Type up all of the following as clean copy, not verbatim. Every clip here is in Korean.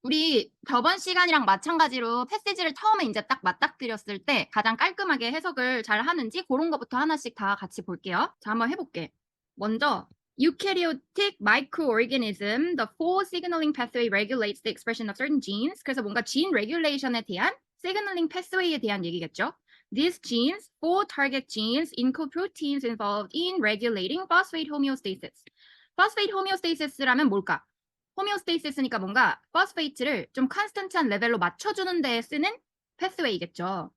우리 저번 시간이랑 마찬가지로 패시지를 처음에 인제 딱 맞닥뜨렸을 때 가장 깔끔하게 해석을 잘 하는지 고런 거부터 하나씩 다 같이 볼게요. 자 한번 해 볼게. 먼저 eukaryotic microorganism, the full signaling pathway regulates the expression of certain genes. 그래서 뭔가 gene regulation에 대한 signaling pathway에 대한 얘기겠죠. These genes, four target genes, encode proteins involved in regulating phosphate homeostasis. phosphate homeostasis라면 뭘까? 호미오스테이시스니까 뭔가 포스페이트를 좀 컨스턴트한 레벨로 맞춰주는 데에 쓰는 패스웨이겠죠.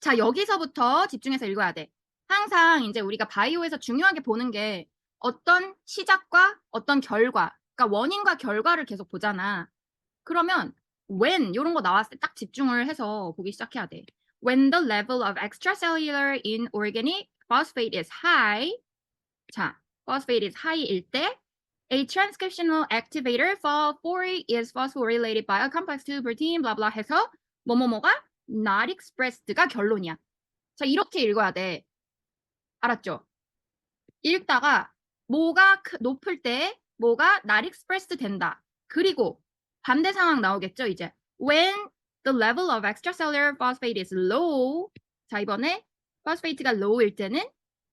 자, 여기서부터 집중해서 읽어야 돼. 항상 이제 우리가 바이오에서 중요하게 보는 게 어떤 시작과 어떤 결과, 그러니까 원인과 결과를 계속 보잖아. 그러면 when 이런 거 나왔을 때 딱 집중을 해서 보기 시작해야 돼. When the level of extracellular inorganic phosphate is high, 자, phosphate is high일 때 A transcriptional activator for is phosphorylated by a complex 2 protein blah blah 해서 뭐뭐뭐가 not expressed가 결론이야. 자, 이렇게 읽어야 돼. 알았죠? 읽다가 뭐가 높을 때 뭐가 not expressed 된다. 그리고 반대 상황 나오겠죠, 이제. When the level of extracellular phosphate is low. 자, 이번에 phosphate가 low일 때는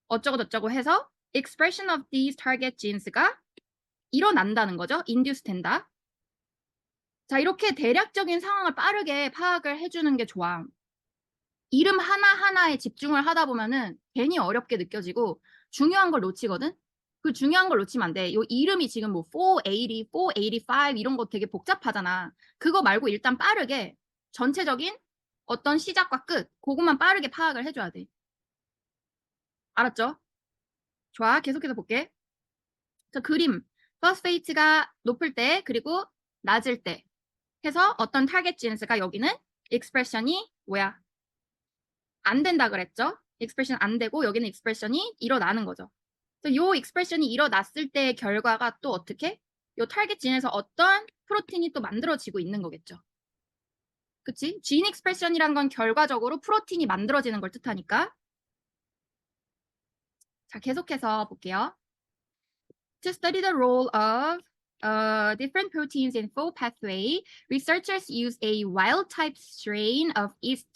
어쩌고 저쩌고 해서 expression of these target genes가 일어난다는 거죠. induce 된다. 자, 이렇게 대략적인 상황을 빠르게 파악을 해주는 게 좋아. 이름 하나하나에 집중을 하다 보면은 괜히 어렵게 느껴지고 중요한 걸 놓치거든? 그 중요한 걸 놓치면 안 돼. 요 이름이 지금 뭐 480, 485 이런 거 되게 복잡하잖아. 그거 말고 일단 빠르게 전체적인 어떤 시작과 끝, 그것만 빠르게 파악을 해줘야 돼. 알았죠? 좋아. 계속해서 볼게. 자, 그림. 포스페이트가 높을 때, 그리고 낮을 때. 해서 어떤 타겟 지엔스가 여기는 익스프레션이 뭐야? 안 된다 그랬죠? 익스프레션 안 되고 여기는 익스프레션이 일어나는 거죠. 그래서 요 익스프레션이 일어났을 때의 결과가 또 어떻게? 요 타겟 진에서 어떤 프로틴이 또 만들어지고 있는 거겠죠. 그치? 진 익스프레션이란 건 결과적으로 프로틴이 만들어지는 걸 뜻하니까. 자, 계속해서 볼게요. To study the role of different proteins in full pathway, researchers use a wild-type strain of yeast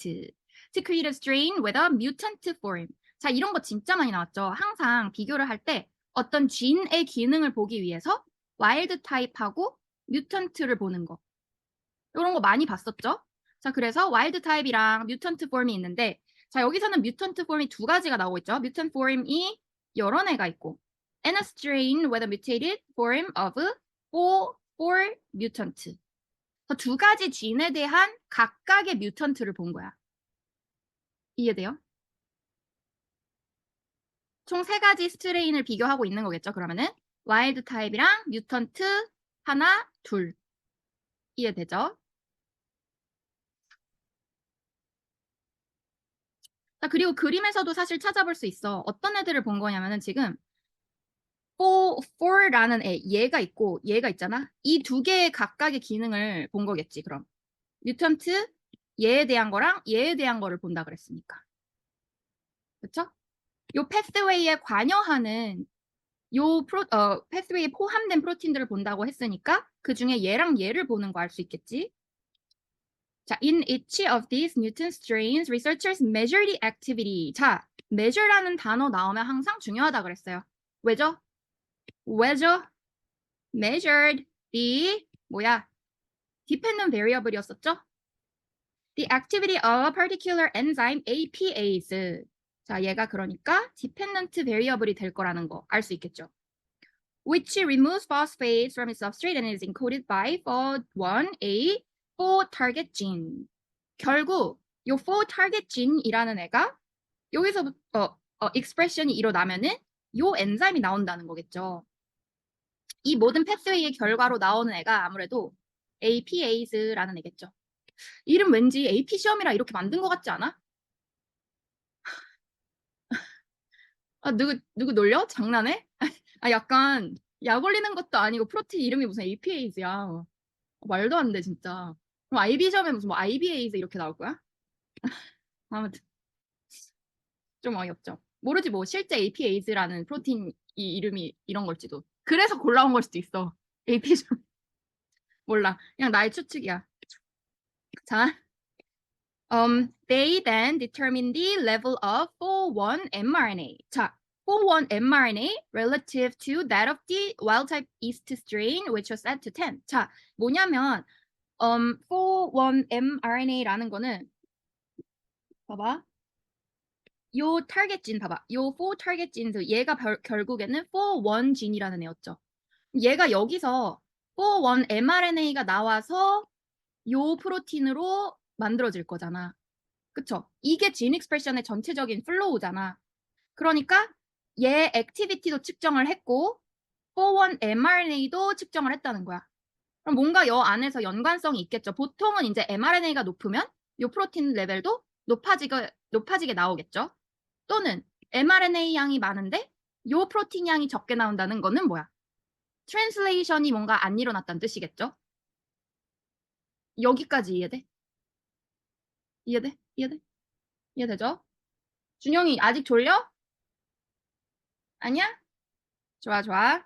to create a strain with a mutant form. 자, 이런 거 진짜 많이 나왔죠. 항상 비교를 할 때 어떤 쥔의 기능을 보기 위해서 와일드 타입하고 뮤턴트를 보는 거. 이런 거 많이 봤었죠? 자, 그래서 와일드 타입이랑 뮤턴트 폼이 있는데, 자, 여기서는 뮤턴트 폼이 두 가지가 나오고 있죠. 뮤턴트 폼이 여러 애가 있고, and a strain with a mutated form of four mutant. 두 가지 쥔에 대한 각각의 뮤턴트를 본 거야. 이해돼요? 총 세 가지 스트레인을 비교하고 있는 거겠죠, 그러면은. 와일드 타입이랑 뮤턴트 하나, 둘. 이해되죠? 자, 그리고 그림에서도 사실 찾아볼 수 있어. 어떤 애들을 본 거냐면은 지금 four라는 얘가 있고 얘가 있잖아. 이 두 개의 각각의 기능을 본 거겠지, 그럼. 뮤턴트 얘에 대한 거랑 얘에 대한 거를 본다 그랬으니까. 그쵸? 요 패스웨이에 관여하는 요 패스웨이에 포함된 프로틴들을 본다고 했으니까 그 중에 얘랑 얘를 보는 거 알 수 있겠지? 자, in each of these mutant strains, researchers measure the activity. 자, measure라는 단어 나오면 항상 중요하다 그랬어요. 왜죠? 왜죠? measured the 뭐야? dependent variable이었었죠? The activity of a particular enzyme APase. 자, 얘가 그러니까 dependent variable이 될 거라는 거 알 수 있겠죠? Which removes phosphates from its substrate and is encoded by FOD1A for target gene. 결국 요 for target gene이라는 애가 여기서부터 expression이 일어나면은 요 엔자임이 나온다는 거겠죠. 이 모든 패스웨이의 결과로 나오는 애가 아무래도 APase라는 애겠죠. 이름 왠지 AP 시험이라 이렇게 만든 것 같지 않아? 아, 누구 놀려? 장난해? 아, 약간 약 올리는 것도 아니고 프로틴 이름이 무슨 APase야. 말도 안 돼, 진짜. 그럼 IB 시험에 무슨 뭐 IBase 이렇게 나올 거야? 아무튼 좀 어이없죠. 모르지 뭐 실제 APase라는 프로틴 이 이름이 이런 걸지도. 그래서 골라온 걸 수도 있어. AP 시험. 몰라. 그냥 나의 추측이야. 자, they then determine the level of 4-1 mRNA. 자, 4-1 mRNA relative to that of the wild-type yeast strain, which was set to 10. 자, 뭐냐면 4-1 mRNA라는 거는 봐봐. 요 타겟 진 봐봐. 요 4 타겟 진스 얘가 결국에는 4-1 진이라는 애였죠. 얘가 여기서 4-1 mRNA가 나와서 요 프로틴으로 만들어질 거잖아. 그쵸? 이게 진 익스프레션의 전체적인 플로우잖아. 그러니까 얘 액티비티도 측정을 했고 4-1 mRNA도 측정을 했다는 거야. 그럼 뭔가 요 안에서 연관성이 있겠죠. 보통은 이제 mRNA가 높으면 요 프로틴 레벨도 높아지게 나오겠죠. 또는 mRNA 양이 많은데 요 프로틴 양이 적게 나온다는 거는 뭐야? 트랜슬레이션이 뭔가 안 일어났다는 뜻이겠죠? 여기까지 이해돼? 이해돼? 이해돼? 이해되죠? 준영이 아직 졸려? 아니야? 좋아, 좋아.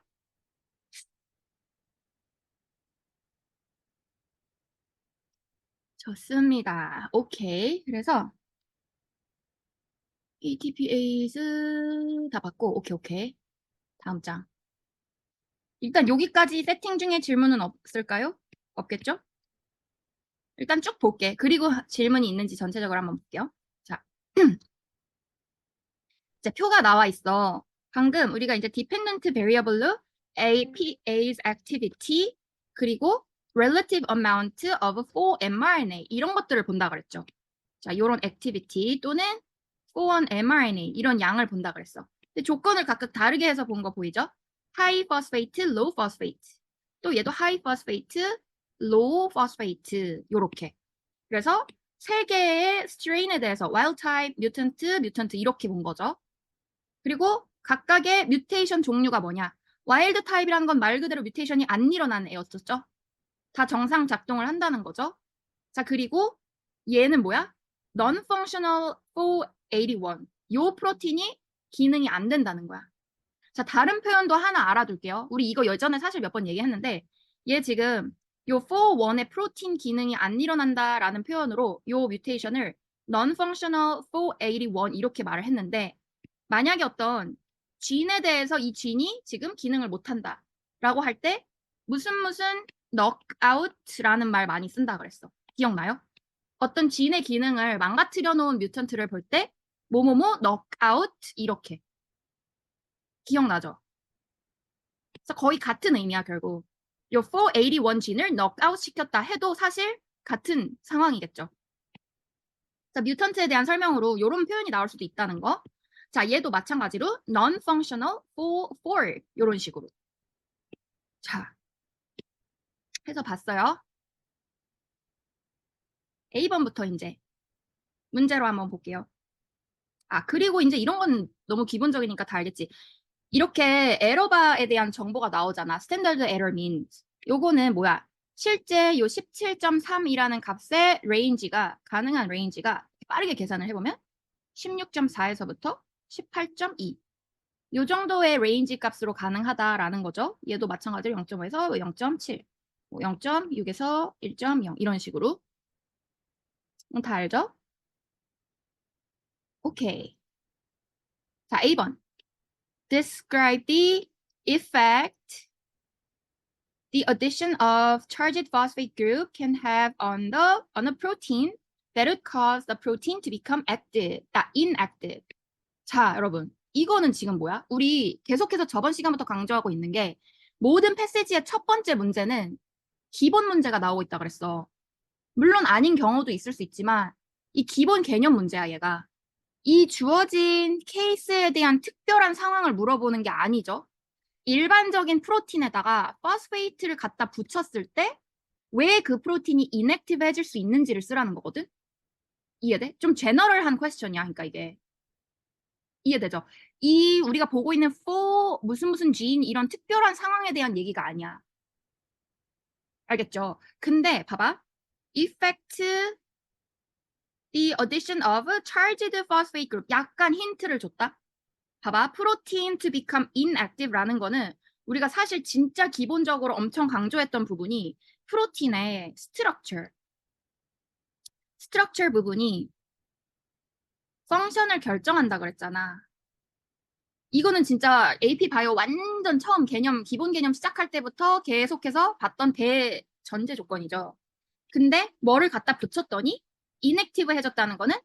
좋습니다. 오케이. 그래서 ATPase 다 봤고, 오케이, 오케이. 다음 장. 일단 여기까지 세팅 중에 질문은 없을까요? 없겠죠? 일단 쭉 볼게. 그리고 질문이 있는지 전체적으로 한번 볼게요. 자, 이제 표가 나와 있어. 방금 우리가 이제 dependent variable로 APA's activity 그리고 relative amount of 4mRNA 이런 것들을 본다 그랬죠. 자, 이런 activity 또는 4mRNA 이런 양을 본다 그랬어. 근데 조건을 각각 다르게 해서 본 거 보이죠? high phosphate, low phosphate. 또 얘도 high phosphate, low phosphate 요렇게. 그래서 세 개의 strain에 대해서 wild type, mutant 이렇게 본 거죠. 그리고 각각의 뮤테이션 종류가 뭐냐? 와일드 타입이라는 건 말 그대로 뮤테이션이 안 일어나는 애였었죠. 다 정상 작동을 한다는 거죠. 자, 그리고 얘는 뭐야? Non-functional 481. 요 프로틴이 기능이 안 된다는 거야. 자, 다른 표현도 하나 알아둘게요. 우리 이거 예전에 사실 몇 번 얘기했는데 얘 지금 요 4-1의 프로틴 기능이 안 일어난다라는 표현으로 요 뮤테이션을 Non-functional 481 이렇게 말을 했는데 만약에 어떤 진에 대해서 이 진이 지금 기능을 못한다 라고 할 때 무슨 knockout라는 말 많이 쓴다 그랬어. 기억나요? 어떤 진의 기능을 망가뜨려 놓은 뮤턴트를 볼 때 뭐뭐뭐 knockout 이렇게 기억나죠? 그래서 거의 같은 의미야 결국. 요 481 진을 knockout 시켰다 해도 사실 같은 상황이겠죠. 자, 뮤턴트에 대한 설명으로 이런 표현이 나올 수도 있다는 거. 자, 얘도 마찬가지로 non-functional 4 이런 식으로. 자, 해서 봤어요. A번부터 이제 문제로 한번 볼게요. 아, 그리고 이제 이런 건 너무 기본적이니까 다 알겠지. 이렇게 에러바에 대한 정보가 나오잖아. 스탠더드 에러 means. 요거는 뭐야? 실제 요 17.3이라는 값의 레인지가 가능한 레인지가 빠르게 계산을 해보면 16.4에서부터 18.2. 요 정도의 레인지 값으로 가능하다라는 거죠. 얘도 마찬가지로 0.5에서 0.7, 0.6에서 1.0 이런 식으로. 다 알죠? 오케이. 자, A번. Describe the effect the addition of charged phosphate group can have on a protein that would cause the protein to become inactive. 자, 여러분. 이거는 지금 뭐야? 우리 계속해서 저번 시간부터 강조하고 있는 게 모든 패시지의 첫 번째 문제는 기본 문제가 나오고 있다 그랬어. 물론 아닌 경우도 있을 수 있지만 이 기본 개념 문제야, 얘가. 이 주어진 케이스에 대한 특별한 상황을 물어보는 게 아니죠. 일반적인 프로틴에다가 포스페이트를 갖다 붙였을 때 왜 그 프로틴이 인액티브해질 수 있는지를 쓰라는 거거든? 이해돼? 좀 제너럴한 퀘스천이야, 그러니까 이게. 이해되죠? 이 우리가 보고 있는 for 무슨 gene 이런 특별한 상황에 대한 얘기가 아니야. 알겠죠? 근데 봐봐. Effect the addition of charged phosphate group. 약간 힌트를 줬다. 봐봐. protein to become inactive라는 거는 우리가 사실 진짜 기본적으로 엄청 강조했던 부분이 프로틴의 스트럭처 부분이 펑션을 결정한다 그랬잖아. 이거는 진짜 AP 바이오 완전 처음 기본 개념 시작할 때부터 계속해서 봤던 대전제 조건이죠. 근데 뭐를 갖다 붙였더니 인액티브 해졌다는 거는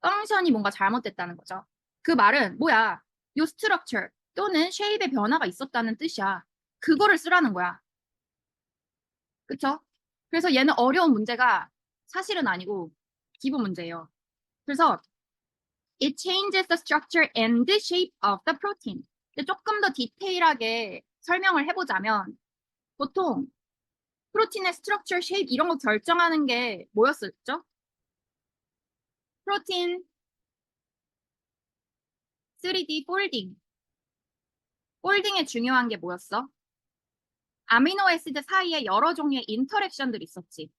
펑션이 뭔가 잘못됐다는 거죠. 그 말은 뭐야? 요 스트럭처 또는 쉐입의 변화가 있었다는 뜻이야. 그거를 쓰라는 거야. 그쵸? 그래서 얘는 어려운 문제가 사실은 아니고 기본 문제예요. 그래서 it changes the structure and the shape of the protein. 조금 더 디테일하게 설명을 해보자면 보통 프로틴의 스트럭처, 쉐입 이런 거 결정하는 게 뭐였었죠? 프로틴 3D 폴딩. 폴딩에 중요한 게 뭐였어? 아미노 애시드 사이에 여러 종류의 인터랙션들이 있었지.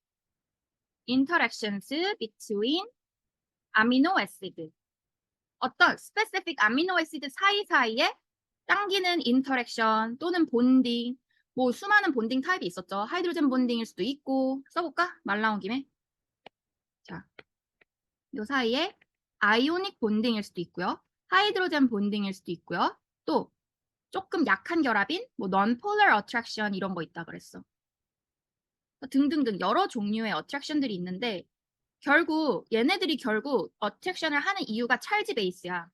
interactions between 아미노 애시드. 어떤 스페시픽 아미노 애시드 사이사이에 당기는 인터랙션 또는 본딩, 뭐 수많은 본딩 타입이 있었죠. 하이드로젠 본딩일 수도 있고, 써볼까? 말 나온 김에. 자, 요 사이에 아이오닉 본딩일 수도 있고요. 하이드로젠 본딩일 수도 있고요. 또 조금 약한 결합인 뭐 non-polar attraction 이런 거 있다 그랬어. 등등등 여러 종류의 어트랙션들이 있는데 얘네들이 결국 어트랙션을 하는 이유가 찰지 베이스야.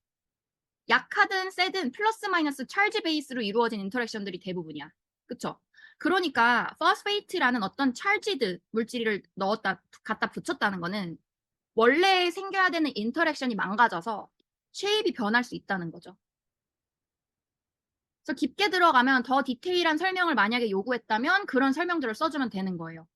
약하든 세든 플러스 마이너스 찰지 베이스로 이루어진 인터랙션들이 대부분이야. 그쵸? 그러니까 포스페이트라는 어떤 찰지드 물질을 갖다 붙였다는 거는 원래 생겨야 되는 인터랙션이 망가져서 쉐입이 변할 수 있다는 거죠. 그래서 깊게 들어가면 더 디테일한 설명을 만약에 요구했다면 그런 설명들을 써주면 되는 거예요.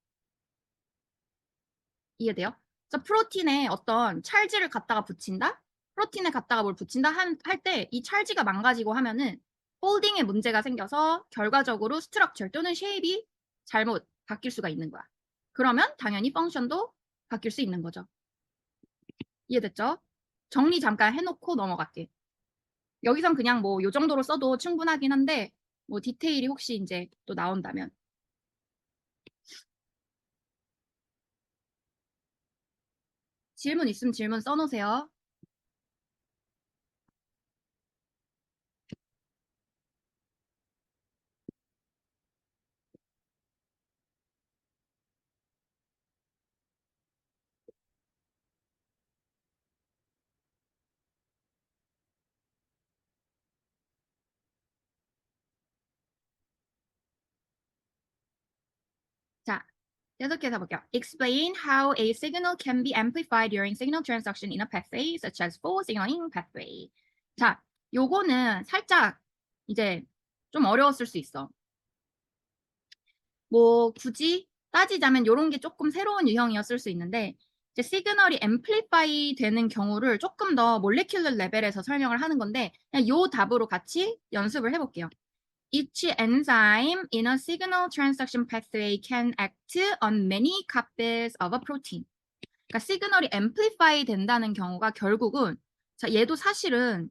이해돼요? 그래서 프로틴에 어떤 찰지를 갖다가 붙인다? 프로틴에 갖다가 뭘 붙인다 할 때 이 찰지가 망가지고 하면은 폴딩에 문제가 생겨서 결과적으로 스트럭처 또는 쉐입이 잘못 바뀔 수가 있는 거야. 그러면 당연히 펑션도 바뀔 수 있는 거죠. 이해됐죠? 정리 잠깐 해놓고 넘어갈게. 여기선 그냥 뭐 요 정도로 써도 충분하긴 한데 뭐 디테일이 혹시 이제 또 나온다면. 질문 있으면 질문 써놓으세요. 자, 계속해서 볼게요. Explain how a signal can be amplified during signal transduction in a pathway, such as full signaling pathway. 자, 요거는 살짝 이제 좀 어려웠을 수 있어. 뭐 굳이 따지자면 요런 게 조금 새로운 유형이었을 수 있는데 이제 시그널이 앰플리파이 되는 경우를 조금 더 몰레큘러 레벨에서 설명을 하는 건데 그냥 요 답으로 같이 연습을 해볼게요. Each enzyme in a signal transduction pathway can act on many copies of a protein. 그러니까 시그널이 앰플리파이 된다는 경우가 결국은 자 얘도 사실은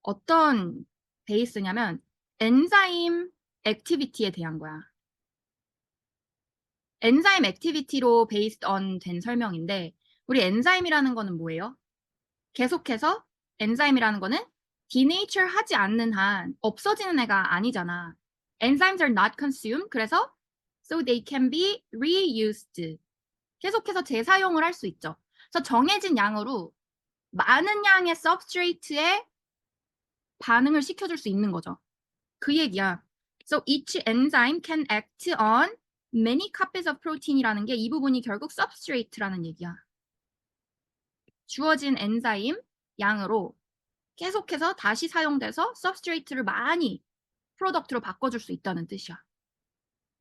어떤 베이스냐면 엔자임 액티비티에 대한 거야. 엔자임 액티비티로 베이스드 on 된 설명인데 우리 엔자임이라는 거는 뭐예요? 계속해서 엔자임이라는 거는 denature 하지 않는 한 없어지는 애가 아니잖아. Enzymes are not consumed. 그래서 so they can be reused. 계속해서 재사용을 할 수 있죠. 그래서 정해진 양으로 많은 양의 substrate에 반응을 시켜줄 수 있는 거죠. 그 얘기야. So each enzyme can act on many copies of protein이라는 게 이 부분이 결국 substrate라는 얘기야. 주어진 엔자임 양으로 계속해서 다시 사용돼서 substrate를 많이 프로덕트로 바꿔줄 수 있다는 뜻이야.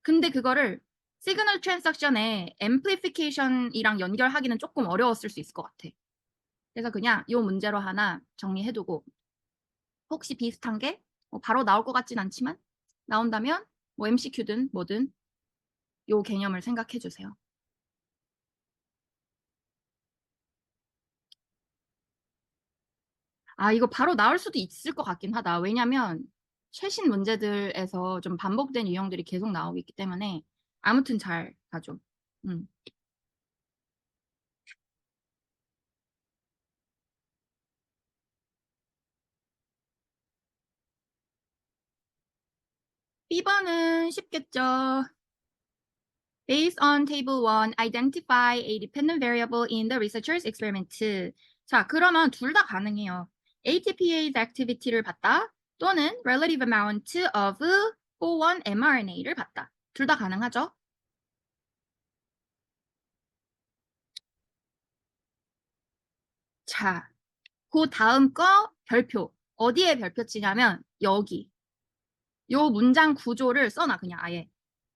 근데 그거를 시그널 트랜스덕션의 앰플리피케이션이랑 연결하기는 조금 어려웠을 수 있을 것 같아. 그래서 그냥 이 문제로 하나 정리해두고 혹시 비슷한 게 바로 나올 것 같진 않지만 나온다면 뭐 MCQ든 뭐든 이 개념을 생각해 주세요. 아, 이거 바로 나올 수도 있을 것 같긴 하다. 왜냐면 최신 문제들에서 좀 반복된 유형들이 계속 나오고 있기 때문에 아무튼 잘 봐줘. B번은 쉽겠죠. Based on table 1, identify a dependent variable in the researcher's experiment. 자, 그러면 둘 다 가능해요. ATPase activity를 봤다 또는 relative amount of O1 mRNA를 봤다. 둘 다 가능하죠? 자, 그 다음 거 별표. 어디에 별표 치냐면 여기. 요 문장 구조를 써놔 그냥 아예.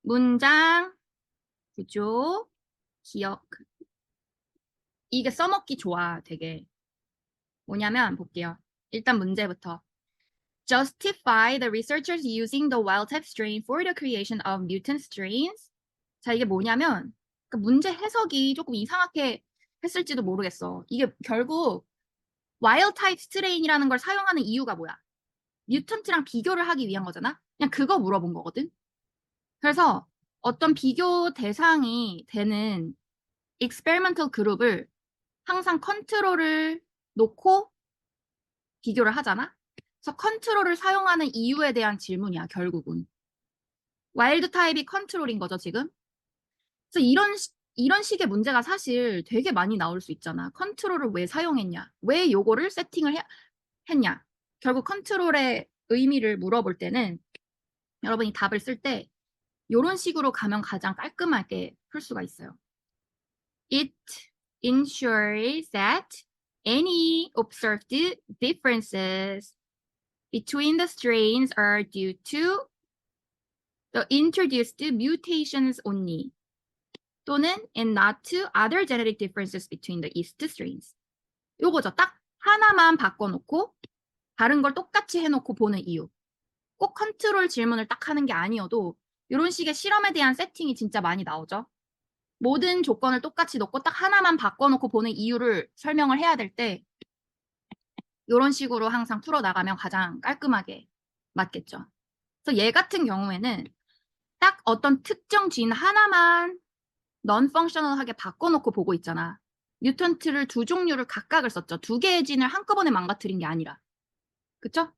문장 구조 기억. 이게 써먹기 좋아 되게. 뭐냐면 볼게요. 일단 문제부터. Justify the researchers using the wild-type strain for the creation of mutant strains. 자, 이게 뭐냐면 그 문제 해석이 조금 이상하게 했을지도 모르겠어. 이게 결국 wild-type strain이라는 걸 사용하는 이유가 뭐야? 뮤턴트랑 비교를 하기 위한 거잖아? 그냥 그거 물어본 거거든? 그래서 어떤 비교 대상이 되는 experimental 그룹을 항상 컨트롤을 놓고 비교를 하잖아? 그래서 컨트롤을 사용하는 이유에 대한 질문이야, 결국은. 와일드 타입이 컨트롤인 거죠, 지금? 그래서 이런 식의 문제가 사실 되게 많이 나올 수 있잖아. 컨트롤을 왜 사용했냐? 왜 요거를 세팅을 했냐? 결국 컨트롤의 의미를 물어볼 때는 여러분이 답을 쓸 때 이런 식으로 가면 가장 깔끔하게 풀 수가 있어요. It ensures that any observed differences between the strains are due to the introduced mutations only 또는 and not to other genetic differences between the yeast strains. 요거죠. 딱 하나만 바꿔놓고 다른 걸 똑같이 해놓고 보는 이유. 꼭 컨트롤 질문을 딱 하는 게 아니어도 이런 식의 실험에 대한 세팅이 진짜 많이 나오죠. 모든 조건을 똑같이 놓고 딱 하나만 바꿔놓고 보는 이유를 설명을 해야 될 때 이런 식으로 항상 풀어나가면 가장 깔끔하게 맞겠죠. 그래서 얘 같은 경우에는 딱 어떤 특정 진 하나만 non-functional하게 바꿔놓고 보고 있잖아. 뮤턴트를 두 종류를 각각을 썼죠. 두 개의 진을 한꺼번에 망가뜨린 게 아니라. 그쵸?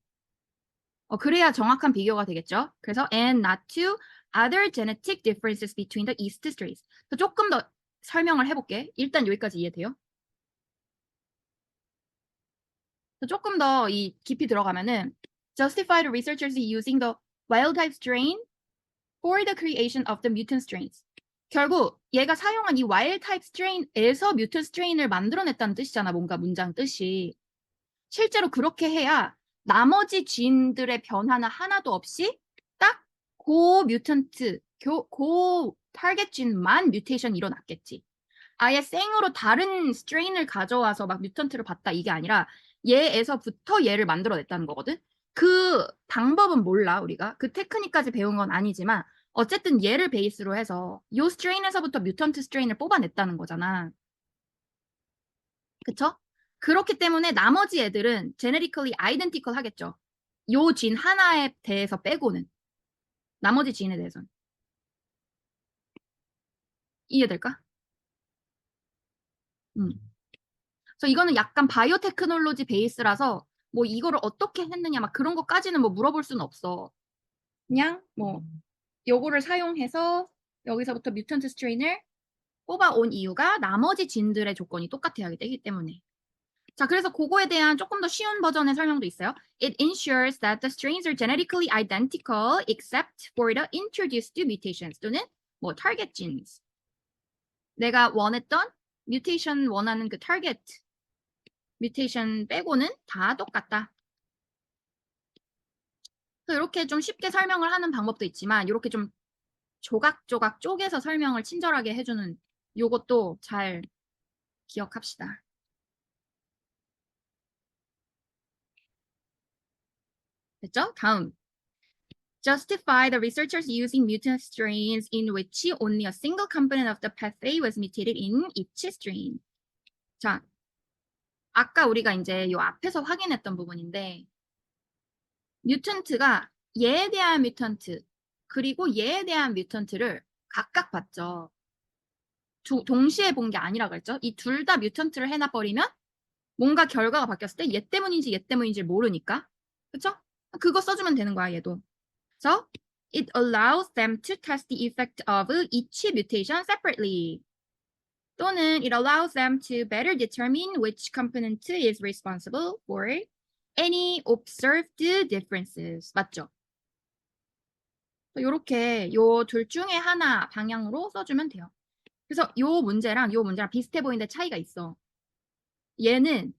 그래야 정확한 비교가 되겠죠. 그래서 and not to other genetic differences between the yeast strains. 조금 더 설명을 해볼게. 일단 여기까지 이해돼요? 조금 더 이 깊이 들어가면은 justify the researchers using the wild type strain for the creation of the mutant strains. 결국 얘가 사용한 이 wild type strain에서 mutant strain을 만들어냈다는 뜻이잖아. 뭔가 문장 뜻이. 실제로 그렇게 해야 나머지 쥐인들의 변화는 하나도 없이 딱 고 뮤턴트, 고 타겟 쥐인만 뮤테이션 일어났겠지. 아예 생으로 다른 스트레인을 가져와서 막 뮤턴트를 봤다 이게 아니라 얘에서부터 얘를 만들어냈다는 거거든. 그 방법은 몰라 우리가. 그 테크닉까지 배운 건 아니지만 어쨌든 얘를 베이스로 해서 요 스트레인에서부터 뮤턴트 스트레인을 뽑아냈다는 거잖아. 그쵸? 그렇기 때문에 나머지 애들은 제네리컬리 아이덴티컬 하겠죠. 요 진 하나에 대해서 빼고는. 나머지 진에 대해서는. 이해될까? 그래서 이거는 약간 바이오 테크놀로지 베이스라서 뭐 이거를 어떻게 했느냐 막 그런 것까지는 뭐 물어볼 수는 없어. 그냥 뭐 요거를 사용해서 여기서부터 뮤턴트 스트레인을 뽑아온 이유가 나머지 진들의 조건이 똑같아야 되기 때문에. 자, 그래서 그거에 대한 조금 더 쉬운 버전의 설명도 있어요. It ensures that the strains are genetically identical except for the introduced mutations 또는 뭐 target genes. 내가 원했던 뮤테이션 원하는 그 타겟 뮤테이션 빼고는 다 똑같다. 그래서 이렇게 좀 쉽게 설명을 하는 방법도 있지만 이렇게 좀 조각조각 쪼개서 설명을 친절하게 해주는 요것도 잘 기억합시다. 됐죠? 다음. Justify the researchers using mutant strains in which only a single component of the pathway was mutated in each strain. 자, 아까 우리가 이제 요 앞에서 확인했던 부분인데 뮤턴트가 얘에 대한 뮤턴트 그리고 얘에 대한 뮤턴트를 각각 봤죠. 동시에 본 게 아니라 그랬죠. 이 둘 다 뮤턴트를 해놔버리면 뭔가 결과가 바뀌었을 때 얘 때문인지 얘 때문인지 모르니까. 그쵸? 그거 써주면 되는 거야, 얘도. So, it allows them to test the effect of each mutation separately. 또는 it allows them to better determine which component is responsible for any observed differences. 맞죠? 이렇게 요 둘 중에 하나 방향으로 써주면 돼요. 그래서 요 문제랑 비슷해 보이는데 차이가 있어. 얘는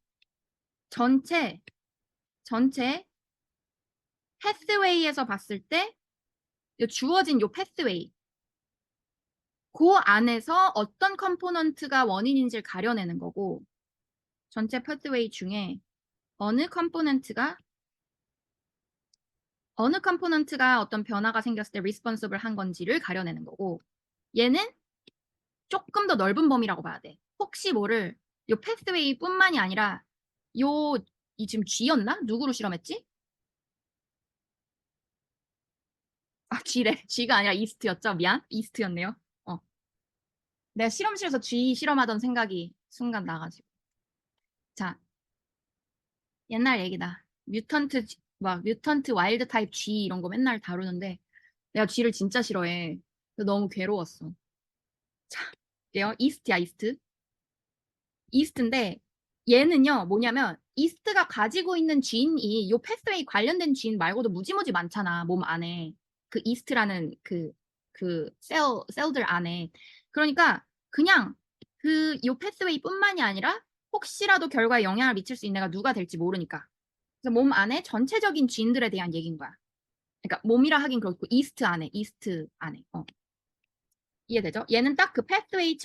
전체 패스웨이에서 봤을 때 주어진 요 패스웨이 그 안에서 어떤 컴포넌트가 원인인지를 가려내는 거고 전체 패스웨이 중에 어느 컴포넌트가 어떤 변화가 생겼을 때 리스폰시블 한 건지를 가려내는 거고 얘는 조금 더 넓은 범위라고 봐야 돼. 혹시 모를 요 패스웨이 뿐만이 아니라 이 지금 G였나? 누구로 실험했지? 아, G래. G가 아니라 이스트였죠? 미안. 이스트였네요. 내가 실험실에서 G 실험하던 생각이 순간 나가지고. 자, 옛날 얘기다. 뮤턴트 와일드 타입 G 이런 거 맨날 다루는데 내가 G를 진짜 싫어해. 너무 괴로웠어. 자, 볼게요. 이스트야, 이스트. 이스트인데 얘는요, 뭐냐면 이스트가 가지고 있는 진이 요 패스웨이 관련된 진 말고도 무지무지 많잖아, 몸 안에. 그 이스트라는 셀들 안에. 그러니까 그냥 요 패스웨이 뿐만이 아니라 혹시라도 결과에 영향을 미칠 수 있는 애가 누가 될지 모르니까. 그래서 몸 안에 전체적인 진들에 대한 얘기인 거야. 그러니까 몸이라 하긴 그렇고 이스트 안에. 이해되죠? 얘는 딱 그 패스웨이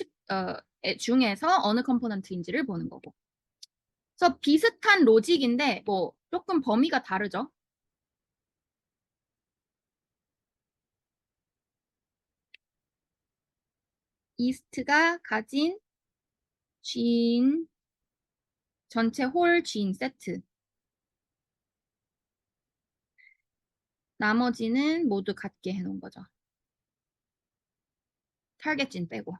중에서 어느 컴포넌트인지를 보는 거고. 그래서 비슷한 로직인데 뭐 조금 범위가 다르죠. 이스트가 가진 진 전체 홀 진 세트. 나머지는 모두 같게 해놓은 거죠. 타겟 진 빼고.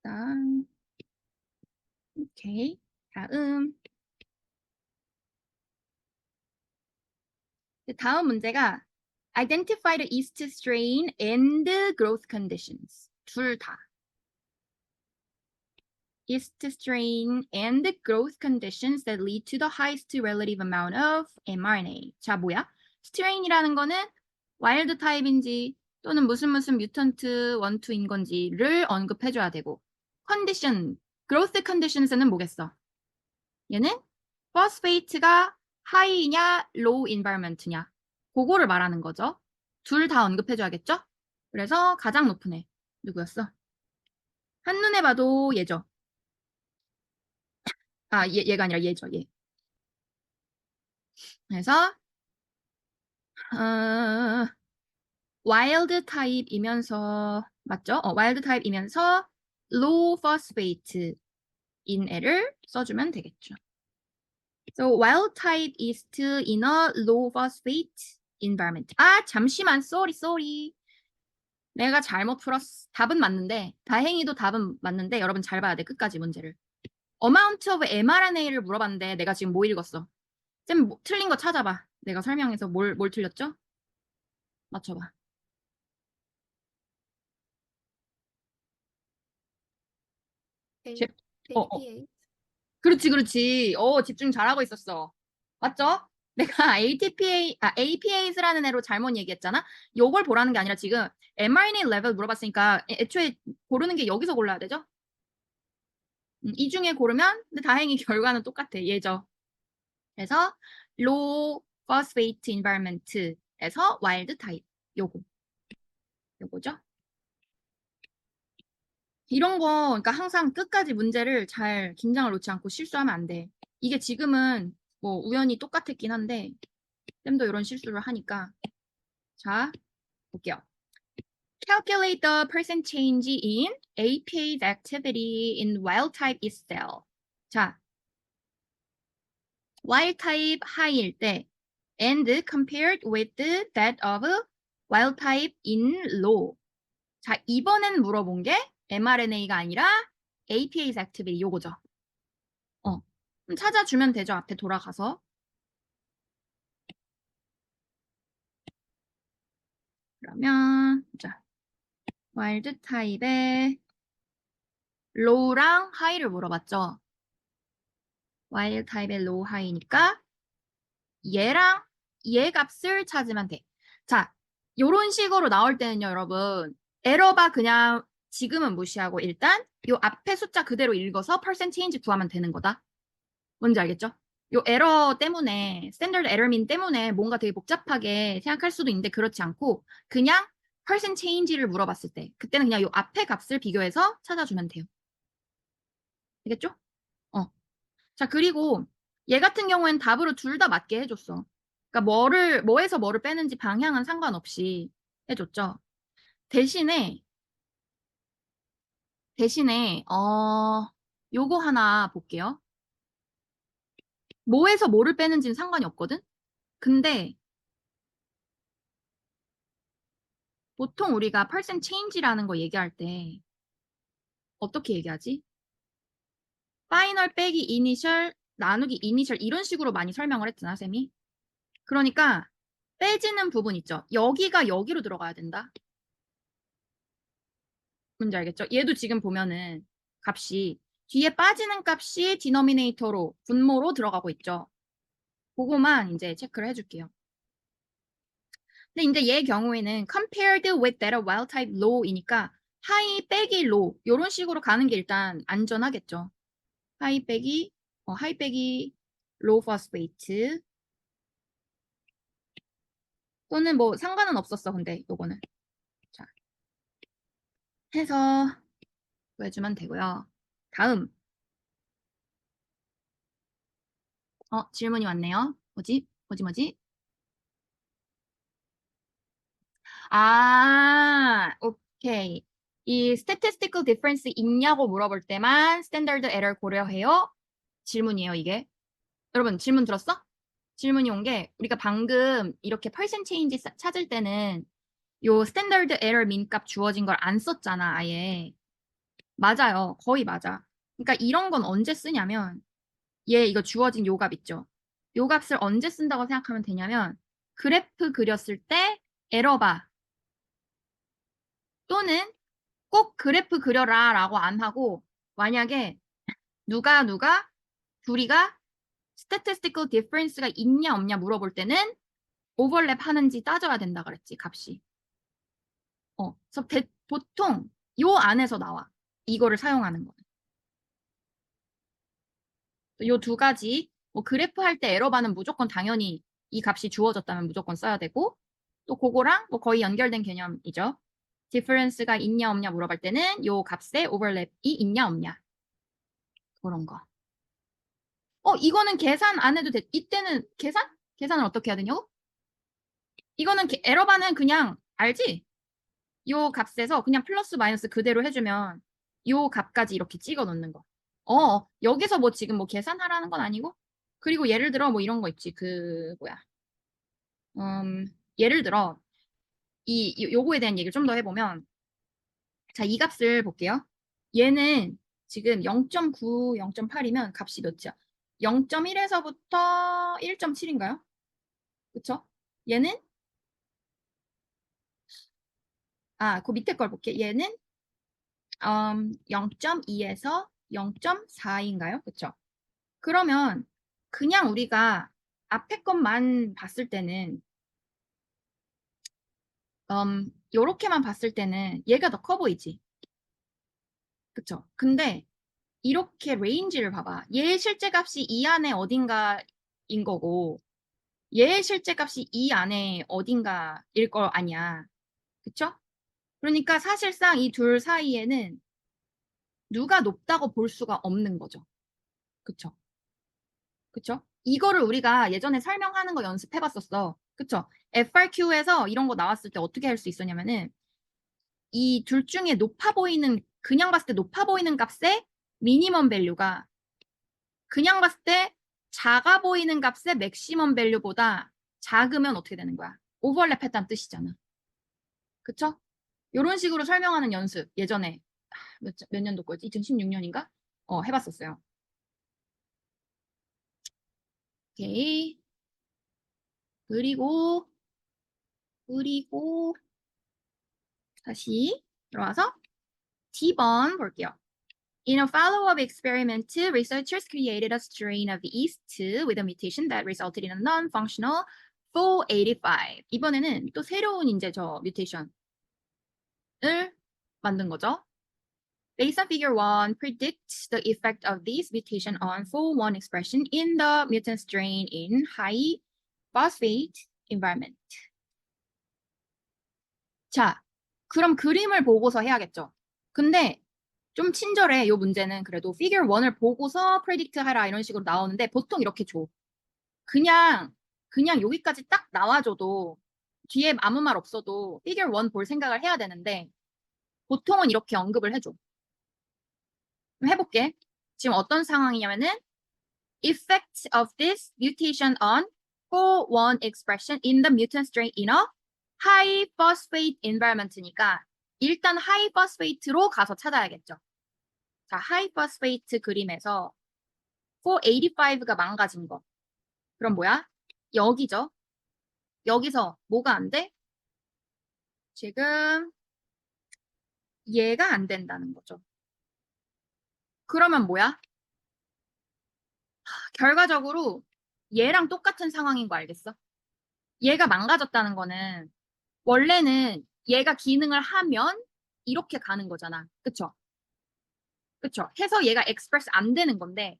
일단 오케이. 다음 문제가 identify the yeast strain and growth conditions. 둘 다. yeast strain and growth conditions that lead to the highest relative amount of mRNA. 자, 뭐야? strain이라는 거는 와일드 타입인지 또는 무슨 뮤턴트 1, 2인 건지를 언급해줘야 되고 condition, growth conditions는 뭐겠어? 얘는 phosphate가 high냐, low environment냐 그거를 말하는 거죠. 둘 다 언급해줘야겠죠? 그래서 가장 높은 애 누구였어? 한눈에 봐도 얘죠. 아, 얘가 아니라 얘죠, 얘. 그래서 와일드 타입이면서 맞죠? 와일드 타입이면서 low phosphate인 애를 써주면 되겠죠. So wild type is to in a low phosphate environment. 아, 잠시만. sorry. 내가 잘못 풀었어. 답은 맞는데 다행히도 답은 맞는데 여러분 잘 봐야 돼. 끝까지 문제를. amount of mRNA를 물어봤는데 내가 지금 뭐 읽었어? 쌤 틀린 거 찾아봐. 내가 설명해서 뭘 틀렸죠? 맞춰봐. APA. 그렇지. 집중 잘하고 있었어. 맞죠? 내가 APAs라는 애로 잘못 얘기했잖아? 요걸 보라는 게 아니라 지금 mRNA 레벨 물어봤으니까 애초에 고르는 게 여기서 골라야 되죠? 이 중에 고르면 근데 다행히 결과는 똑같아. 얘죠. 그래서 low phosphate environment에서 wild type 요거죠? 이런 거 그러니까 항상 끝까지 문제를 잘 긴장을 놓지 않고 실수하면 안 돼. 이게 지금은 뭐 우연히 똑같았긴 한데 쌤도 이런 실수를 하니까 자 볼게요. Calculate the percent change in APA's activity in wild type is cell. 자, wild type high일 때 and compared with that of wild type in low. 자, 이번엔 물어본 게 mRNA가 아니라 APA's activity 요거죠. 찾아주면 되죠. 앞에 돌아가서. 그러면 자, 와일드 타입의 low랑 high를 물어봤죠. 와일드 타입의 low, high니까 얘랑 얘 값을 찾으면 돼. 자, 요런 식으로 나올 때는요, 여러분. 에러바 그냥 지금은 무시하고 일단 요 앞에 숫자 그대로 읽어서 percentage 구하면 되는 거다. 뭔지 알겠죠? 요 에러 때문에, 스탠더드 에러민 때문에 뭔가 되게 복잡하게 생각할 수도 있는데 그렇지 않고 그냥 percentage를 물어봤을 때 그때는 그냥 요 앞에 값을 비교해서 찾아주면 돼요. 알겠죠? 자, 그리고 얘 같은 경우엔 답으로 둘 다 맞게 해줬어. 그러니까 뭐에서 뭐를 빼는지 방향은 상관없이 해줬죠. 대신에 요거 하나 볼게요. 뭐에서 뭐를 빼는지는 상관이 없거든? 근데 보통 우리가 percent change라는 거 얘기할 때 어떻게 얘기하지? 파이널 빼기 이니셜 나누기 이니셜 이런 식으로 많이 설명을 했잖아, 쌤이. 그러니까 빼지는 부분 있죠. 여기가 여기로 들어가야 된다. 뭔지 알겠죠? 얘도 지금 보면은 값이 뒤에 빠지는 값이 디노미네이터로 분모로 들어가고 있죠. 그거만 이제 체크를 해줄게요. 근데 이제 얘 경우에는 compared with that of wild type low이니까 high 빼기 low 이런 식으로 가는 게 일단 안전하겠죠. high 빼기 low phosphate 또는 뭐 상관은 없었어. 근데 요거는 자 해서 구해주면 되고요. 다음 질문이 왔네요. 뭐지? 오케이. 이 statistical difference 있냐고 물어볼 때만 standard error 고려해요. 질문이에요, 이게. 여러분, 질문 들었어? 질문이 온 게 우리가 방금 이렇게 percent change 찾을 때는 요 standard error 민 값 주어진 걸 안 썼잖아, 아예. 맞아요. 거의 맞아. 그러니까 이런 건 언제 쓰냐면 얘 이거 주어진 요 값 있죠? 요 값을 언제 쓴다고 생각하면 되냐면 그래프 그렸을 때 에러바 또는 꼭 그래프 그려라 라고 안 하고 만약에 누가 둘이가 statistical difference가 있냐 없냐 물어볼 때는 오버랩 하는지 따져야 된다 그랬지 값이. 그래서 보통 요 안에서 나와. 이거를 사용하는 거는. 요 두 가지 뭐 그래프 할 때 에러바는 무조건 당연히 이 값이 주어졌다면 무조건 써야 되고 또 그거랑 뭐 거의 연결된 개념이죠. 디퍼런스가 있냐 없냐 물어볼 때는 요 값에 오버랩이 있냐 없냐 그런 거. 이거는 계산 안 해도 돼. 이때는 계산을 어떻게 해야 되냐고? 이거는 에러바는 그냥 알지? 요 값에서 그냥 플러스 마이너스 그대로 해주면 요 값까지 이렇게 찍어 놓는 거. 여기서 뭐 지금 뭐 계산하라는 건 아니고 그리고 예를 들어 뭐 이런 거 있지. 예를 들어 요거에 대한 얘기를 좀 더 해보면 자, 이 값을 볼게요. 얘는 지금 0.9, 0.8이면 값이 몇이야? 0.1에서부터 1.7인가요? 그쵸? 얘는 그 밑에 걸 볼게. 얘는 0.2에서 0.4인가요? 그쵸? 그러면 그냥 우리가 앞에 것만 봤을 때는 요렇게만 봤을 때는 얘가 더 커 보이지? 그쵸? 근데 이렇게 레인지를 봐봐. 얘의 실제 값이 이 안에 어딘가인 거고 얘의 실제 값이 이 안에 어딘가일 거 아니야. 그쵸? 그러니까 사실상 이 둘 사이에는 누가 높다고 볼 수가 없는 거죠. 그쵸? 그쵸? 이거를 우리가 예전에 설명하는 거 연습해봤었어. 그쵸? FRQ에서 이런 거 나왔을 때 어떻게 할 수 있었냐면은 이 둘 중에 높아 보이는 그냥 봤을 때 높아 보이는 값의 미니멈 밸류가 그냥 봤을 때 작아 보이는 값의 맥시멈 밸류보다 작으면 어떻게 되는 거야? 오버랩했다는 뜻이잖아. 그쵸? 요런 식으로 설명하는 연습 예전에 몇 년도 거지? 2016년인가? 해봤었어요. 오케이. 그리고 다시 들어와서 D번 볼게요. In a follow-up experiment, researchers created a strain of yeast with a mutation that resulted in a non-functional 485. 이번에는 또 새로운 이제 저 뮤테이션을 만든 거죠. Based on figure 1, predicts the effect of this mutation on FOL1 expression in the mutant strain in high phosphate environment. 자, 그럼 그림을 보고서 해야겠죠. 근데 좀 친절해. 이 문제는 그래도 figure 1을 보고서 predict 하라 이런 식으로 나오는데 보통 이렇게 줘. 그냥 여기까지 딱 나와줘도 뒤에 아무 말 없어도 figure 1 볼 생각을 해야 되는데 보통은 이렇게 언급을 해줘. 그럼 해볼게. 지금 어떤 상황이냐면은 effect of this mutation on FOL1 expression in the mutant strain in a high phosphate environment니까 일단 high phosphate로 가서 찾아야겠죠. 자, high phosphate 그림에서 485가 망가진 거. 그럼 뭐야? 여기죠. 여기서 뭐가 안 돼? 지금 얘가 안 된다는 거죠. 그러면 뭐야? 결과적으로 얘랑 똑같은 상황인 거 알겠어? 얘가 망가졌다는 거는 원래는 얘가 기능을 하면 이렇게 가는 거잖아. 그쵸? 그쵸? 해서 얘가 express 안 되는 건데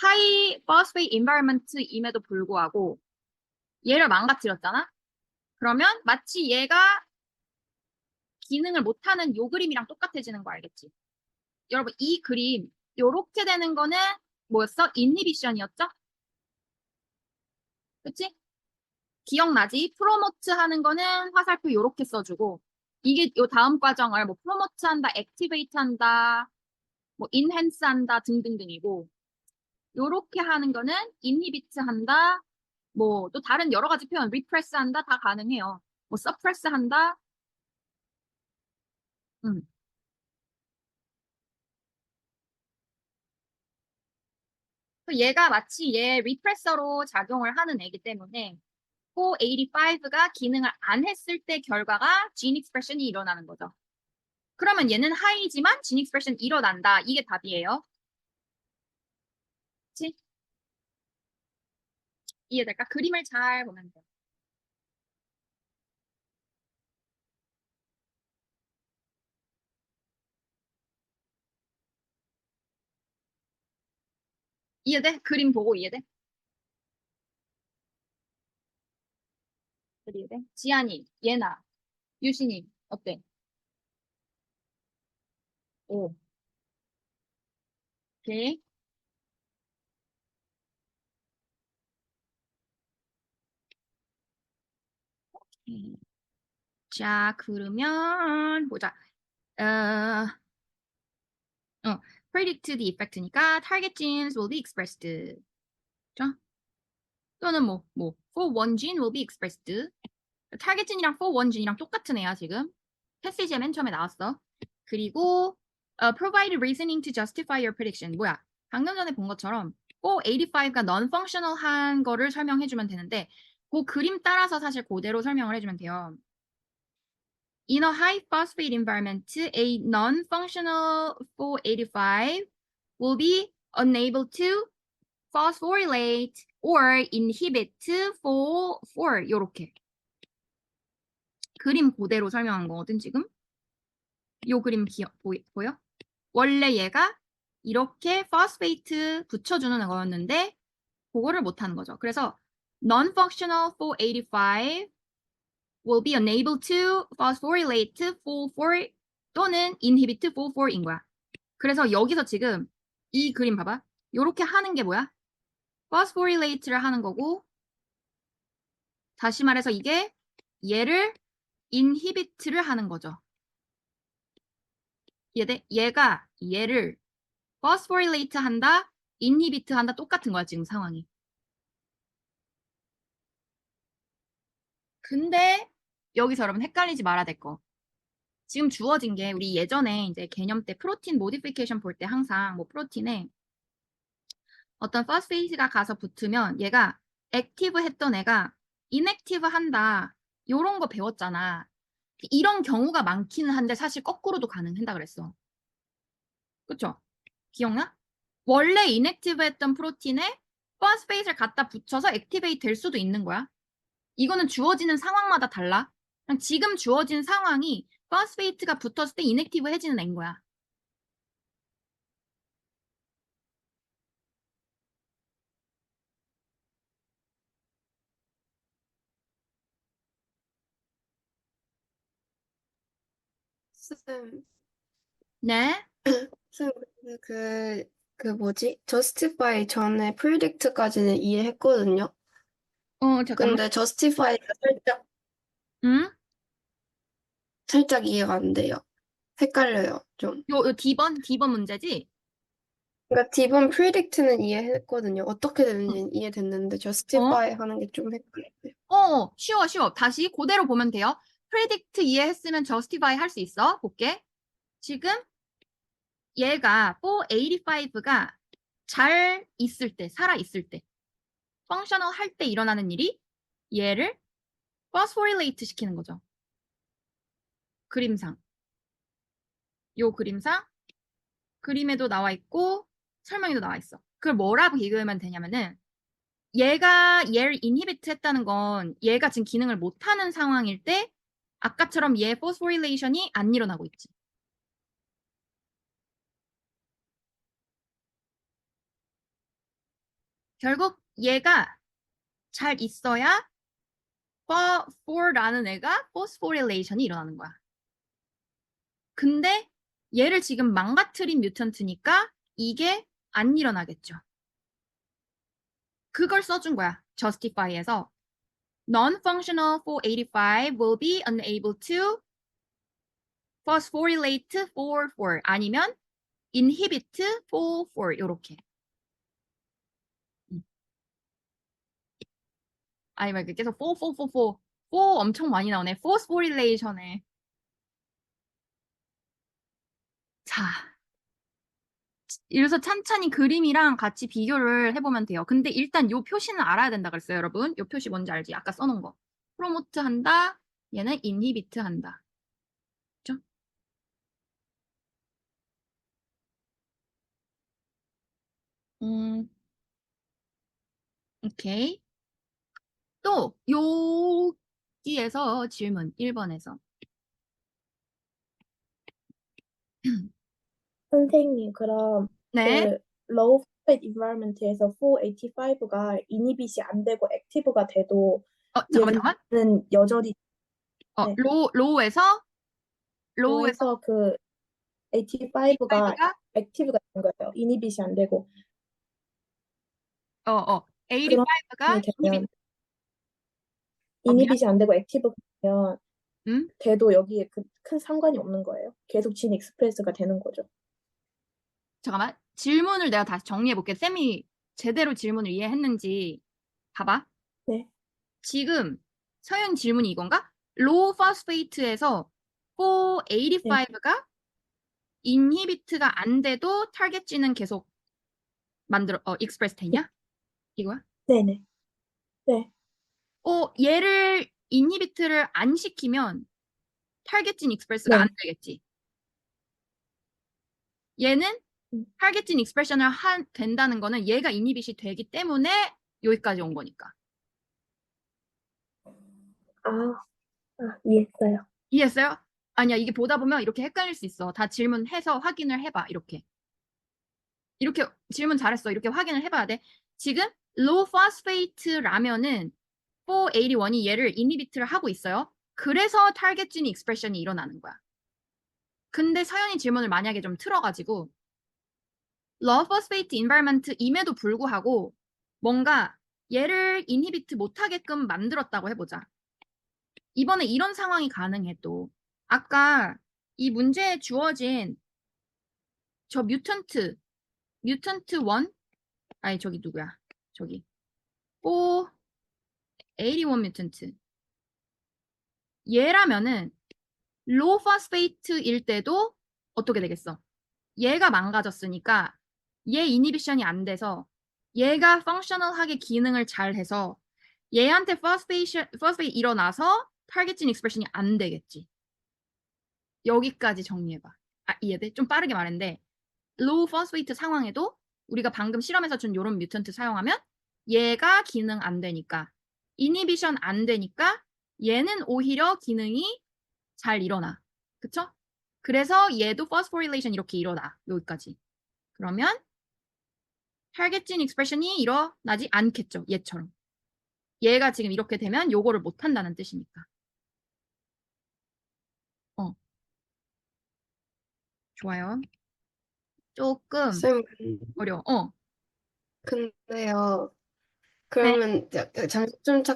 high phosphate environment임에도 불구하고 얘를 망가뜨렸잖아? 그러면 마치 얘가 기능을 못하는 요 그림이랑 똑같아지는 거 알겠지? 여러분 이 그림 요렇게 되는 거는 뭐였어? 인히비션이었죠? 그치? 기억나지? 프로모트 하는 거는 화살표 요렇게 써주고 이게 요 다음 과정을 뭐 프로모트 한다, 액티베이트 한다, 뭐 인핸스 한다 등등등이고 요렇게 하는 거는 인히비트 한다, 뭐 또 다른 여러 가지 표현 리프레스 한다 다 가능해요. 뭐 서프레스 한다. 음. 얘가 마치 얘 리프레서로 작용을 하는 애기 때문에 485가 기능을 안 했을 때 결과가 gene expression이 일어나는 거죠. 그러면 얘는 하이지만 gene expression 일어난다. 이게 답이에요. 그치? 이해될까? 그림을 잘 보면 돼요. 이해돼? 그림 보고 이해돼? 이해돼? 지안이, 예나, 유신이 어때? 오, 오케이. 자, 그러면 보자. 어, predict the effect니까 target genes will be expressed. 그죠? 또는 for one gene will be expressed. target gene이랑 for one gene이랑 똑같은 애야, 지금. 패시지에 맨 처음에 나왔어. 그리고 provide reasoning to justify your prediction. 뭐야? 방금 전에 본 것처럼 485가 non-functional한 거를 설명해주면 되는데 그 그림 따라서 사실 그대로 설명을 해주면 돼요. In a high phosphate environment, a non-functional 485 will be unable to phosphorylate or inhibit 4 요렇게. 그림 그대로 설명한 거거든 지금. 요 그림 보여? 원래 얘가 이렇게 포스페이트 붙여주는 거였는데 그거를 못하는 거죠. 그래서 non-functional 485 will be unable to phosphorylate 4 또는 inhibit 4인 거야. 그래서 여기서 지금 이 그림 봐봐. 요렇게 하는 게 뭐야? phosphorylate를 하는 거고 다시 말해서 이게 얘를 inhibit를 하는 거죠. 얘가 얘를 포스포릴레이트 한다, 인히비트 한다 똑같은 거야 지금 상황이. 근데 여기서 여러분 헷갈리지 말아야 될 거. 지금 주어진 게 우리 예전에 이제 개념 때 프로틴 모디피케이션 볼 때 항상 뭐 프로틴에 어떤 퍼스페이스가 가서 붙으면 얘가 액티브 했던 애가 인액티브 한다. 요런 거 배웠잖아. 이런 경우가 많기는 한데 사실 거꾸로도 가능한다 그랬어. 그쵸? 기억나? 원래 인액티브 했던 프로틴에 퍼스페이스를 갖다 붙여서 액티베이트 될 수도 있는 거야. 이거는 주어지는 상황마다 달라. 그냥 지금 주어진 상황이 퍼스페이트가 붙었을 때 인액티브 해지는 애인 거야. 쌤, 네? 쌤, 그 뭐지? justify 전에 predict까지는 이해했거든요. 잠깐만. 근데 justify가 응? 살짝 이해가 안 돼요. 헷갈려요, 좀. 요 D번 문제지? 그러니까 D번 predict는 이해했거든요. 어떻게 응. 되는지는 이해됐는데 어? justify 하는 게 좀 헷갈려요. 쉬워. 다시 그대로 보면 돼요. predict 이해했으면 justify 할 수 있어. 볼게. 지금 얘가 485가 잘 있을 때, 살아 있을 때, functional 할 때 일어나는 일이 얘를 phosphorylate 시키는 거죠. 그림상. 요 그림상. 그림에도 나와 있고 설명에도 나와 있어. 그걸 뭐라고 비교하면 되냐면은 얘를 인히비트 했다는 건 얘가 지금 기능을 못하는 상황일 때 아까처럼 얘 포스포릴레이션이 안 일어나고 있지. 결국 얘가 잘 있어야 4라는 애가 포스포릴레이션이 일어나는 거야. 근데 얘를 지금 망가뜨린 뮤턴트니까 이게 안 일어나겠죠. 그걸 써준 거야. justify에서 non-functional 485 will be unable to phosphorylate 4,4 아니면 inhibit 4,4 요렇게. 아니 막 계속 4,4,4,4 4 엄청 많이 나오네. phosphorylation에. 자, 이래서 찬찬히 그림이랑 같이 비교를 해보면 돼요. 근데 일단 요 표시는 알아야 된다 그랬어요, 여러분. 요 표시 뭔지 알지? 아까 써놓은 거. 프로모트 한다. 얘는 인히비트 한다. 그죠? 오케이. 또 여기에서 질문 1번에서 선생님, 그럼 네. 그 low fat environment에서 485가 이니빗이 안 되고 액티브가 돼도 잠깐만. 얘는 여전히 네, 로우에서 low에서 그 85가 85가 액티브가 되는 거예요. 이니빗이 안 되고. 그런 85가 상황이 되면 미안. 이니빗이 안 되고 액티브가 되면 음? 돼도 여기에 큰 상관이 없는 거예요. 계속 진 익스프레스가 되는 거죠. 잠깐만. 질문을 내가 다시 정리해 볼게. 쌤이 제대로 질문을 이해했는지 봐봐. 네. 지금 서윤 질문이 이건가? 로우 파스페이트에서 485가 인히비트가 안 돼도 타겟 G는 계속 익스프레스 되냐? 이거야? 네네. 네. 얘를 인히비트를 안 시키면 타겟 G 익스프레스가 네. 안 되겠지. 얘는 타겟 G 익스프레션을 된다는 거는 얘가 인히빗이 되기 때문에 여기까지 온 거니까. 이해했어요. 이해했어요? 아니야, 이게 보다 보면 이렇게 헷갈릴 수 있어. 다 질문해서 확인을 해봐. 이렇게 질문 잘했어. 이렇게 확인을 해봐야 돼. 지금 low phosphate 라면은 481이 얘를 인히비트를 하고 있어요. 그래서 타겟 진 익스프레션이 일어나는 거야. 근데 서연이 질문을 만약에 좀 틀어가지고 low phosphate environment임에도 불구하고 뭔가 얘를 인히비트 못하게끔 만들었다고 해보자. 이번에 이런 상황이 가능해 또. 아까 이 문제에 주어진 저 뮤턴트 1, 아니 저기 누구야? 저기 81 뮤턴트. 얘라면은 로우 포스페이트일 때도 어떻게 되겠어? 얘가 망가졌으니까 얘 이니비션이 안 돼서 얘가 펑셔널하게 기능을 잘 해서 얘한테 포스페이트 일어나서 타겟진 익스프레션이 안 되겠지. 여기까지 정리해봐. 아, 이해돼? 좀 빠르게 말했는데 로우 포스페이트 상황에도 우리가 방금 실험에서 준 요런 뮤턴트 사용하면 얘가 기능 안 되니까 이니비션 안 되니까 얘는 오히려 기능이 잘 일어나. 그쵸? 그래서 얘도 포스포릴레이션 이렇게 일어나. 여기까지. 그러면 타겟진 익스프레션이 일어나지 않겠죠. 얘처럼. 얘가 지금 이렇게 되면 요거를 못 한다는 뜻이니까. 좋아요. 조금 쌤, 어려워. 근데요. 네. 그러면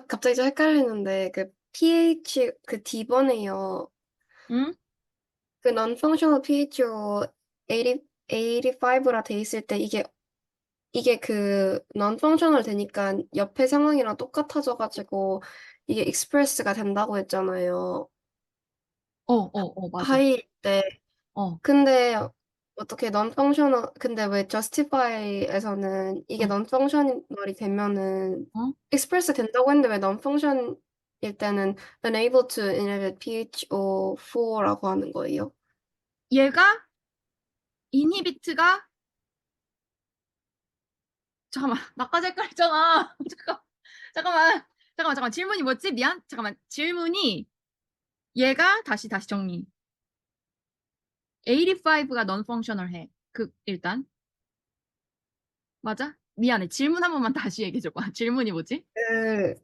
갑자기 좀 헷갈리는데 그 pH 그 D번에요. 응? 그 non-functional pH로 85라 돼 있을 때 이게 그 non-functional 되니까 옆에 상황이랑 똑같아져가지고 이게 express가 된다고 했잖아요. 맞아. 하이일 때. 어, 근데 어떻게 non-functional 근데 왜 justify에서는 이게 어, non-functional이 되면은 어? express 된다고 했는데 왜 non-function일 때는 unable to inhibit PHO4라고 하는 거예요? 얘가 이니비트가 잠깐만 나까지 헷갈렸잖아. 잠깐만 질문이 뭐였지? 미안. 잠깐만 질문이 얘가 다시 정리. 85가 non-functional 해. 일단 맞아? 미안해. 질문 한 번만 다시 얘기해 줘봐. 질문이 뭐지? 그,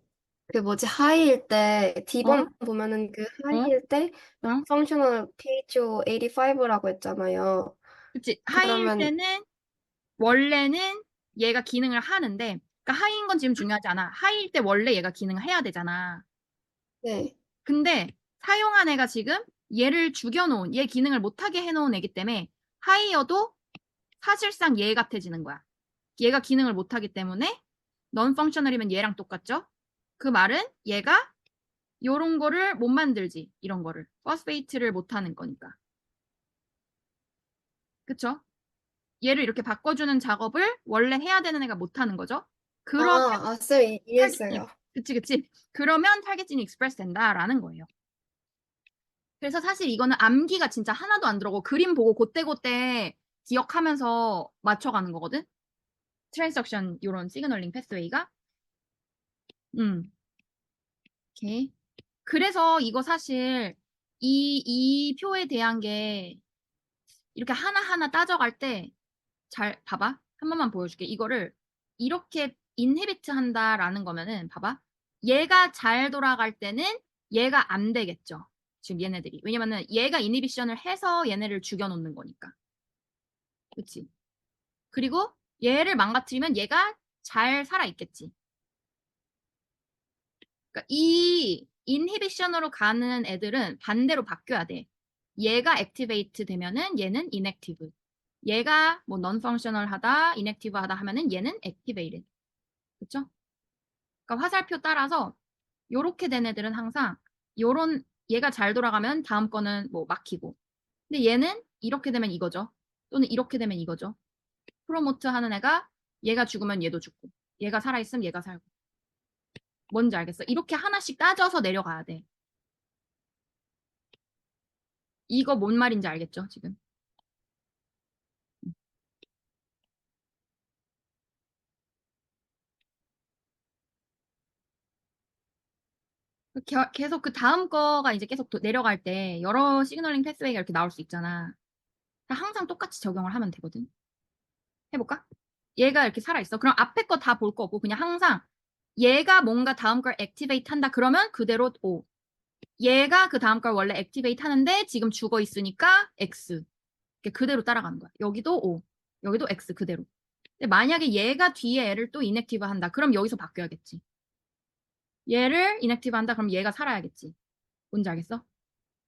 그 뭐지, 하이일 때, 어? D번 보면은 그 어? 하이일 때 어? non-functional PHO 85라고 했잖아요. 그치. 하이일 그러면, 때는 원래는 얘가 기능을 하는데 그러니까 하이인 건 지금 중요하지 않아. 하이일 때 원래 얘가 기능을 해야 되잖아. 네, 근데 사용한 애가 지금 얘를 죽여놓은 얘 기능을 못하게 해놓은 애기 때문에 하이어도 사실상 얘 같아지는 거야. 얘가 기능을 못하기 때문에 non functional이면 얘랑 똑같죠? 그 말은 얘가 요런 거를 못 만들지. 이런 거를. 포스페이트를 못하는 거니까. 그쵸? 얘를 이렇게 바꿔주는 작업을 원래 해야 되는 애가 못하는 거죠. 그러면 쌤, 타겟진이 이해했어요. 그치. 그러면 타겟진이 익스프레스 된다라는 거예요. 그래서 사실 이거는 암기가 진짜 하나도 안 들어가고 그림 보고 그때그때 기억하면서 맞춰가는 거거든. 트랜스덕션 이런 시그널링 패스웨이가. 오케이. 그래서 이거 사실 이 표에 대한 게 이렇게 하나하나 따져갈 때 잘 봐봐. 한 번만 보여줄게. 이거를 이렇게 인헤비트 한다라는 거면은 봐봐. 얘가 잘 돌아갈 때는 얘가 안 되겠죠. 지금 얘네들이. 왜냐면은 얘가 이니비션을 해서 얘네를 죽여놓는 거니까. 그치? 그리고 얘를 망가뜨리면 얘가 잘 살아있겠지. 그러니까 이 인히비션으로 가는 애들은 반대로 바뀌어야 돼. 얘가 액티베이트 되면은 얘는 인액티브. 얘가 뭐 non-functional 하다, inactive 하다 하면은 얘는 activated. 그쵸? 그러니까 화살표 따라서 요렇게 된 애들은 항상 요런 얘가 잘 돌아가면 다음 거는 뭐 막히고. 근데 얘는 이렇게 되면 이거죠. 또는 이렇게 되면 이거죠. 프로모트 하는 애가 얘가 죽으면 얘도 죽고. 얘가 살아있으면 얘가 살고. 뭔지 알겠어? 이렇게 하나씩 따져서 내려가야 돼. 이거 뭔 말인지 알겠죠, 지금? 계속 그 다음 거가 이제 계속 내려갈 때 여러 시그널링 패스웨이가 이렇게 나올 수 있잖아. 항상 똑같이 적용을 하면 되거든. 해볼까? 얘가 이렇게 살아있어. 그럼 앞에 거 다 볼 거 없고 그냥 항상 얘가 뭔가 다음 걸 액티베이트 한다 그러면 그대로 O. 얘가 그 다음 걸 원래 액티베이트 하는데 지금 죽어 있으니까 X. 그대로 따라가는 거야. 여기도 O. 여기도 X 그대로. 근데 만약에 얘가 뒤에 애를 또 인액티브 한다. 그럼 여기서 바뀌어야겠지. 얘를 인액티브 한다. 그럼 얘가 살아야겠지. 뭔지 알겠어?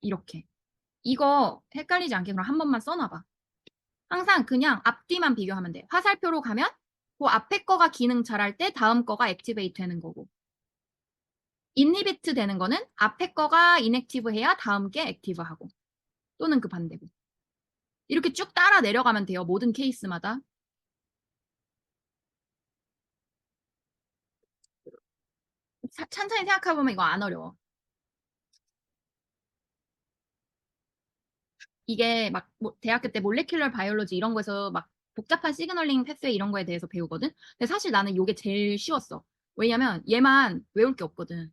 이렇게. 이거 헷갈리지 않게 그럼 한 번만 써놔봐. 항상 항상 그냥 앞뒤만 비교하면 돼. 화살표로 가면 그 앞에 거가 기능 잘할 때 다음 거가 액티베이트 되는 거고. 인히비트 되는 거는 앞에 거가 인액티브 해야 다음 게 액티브하고. 또는 그 반대고. 이렇게 쭉 따라 내려가면 돼요. 모든 케이스마다. 천천히 생각해보면 이거 안 어려워. 이게 막 대학교 때 몰레큘러 바이올로지 이런 거에서 막 복잡한 시그널링 패스웨이 이런 거에 대해서 배우거든. 근데 사실 나는 이게 제일 쉬웠어. 왜냐면 얘만 외울 게 없거든.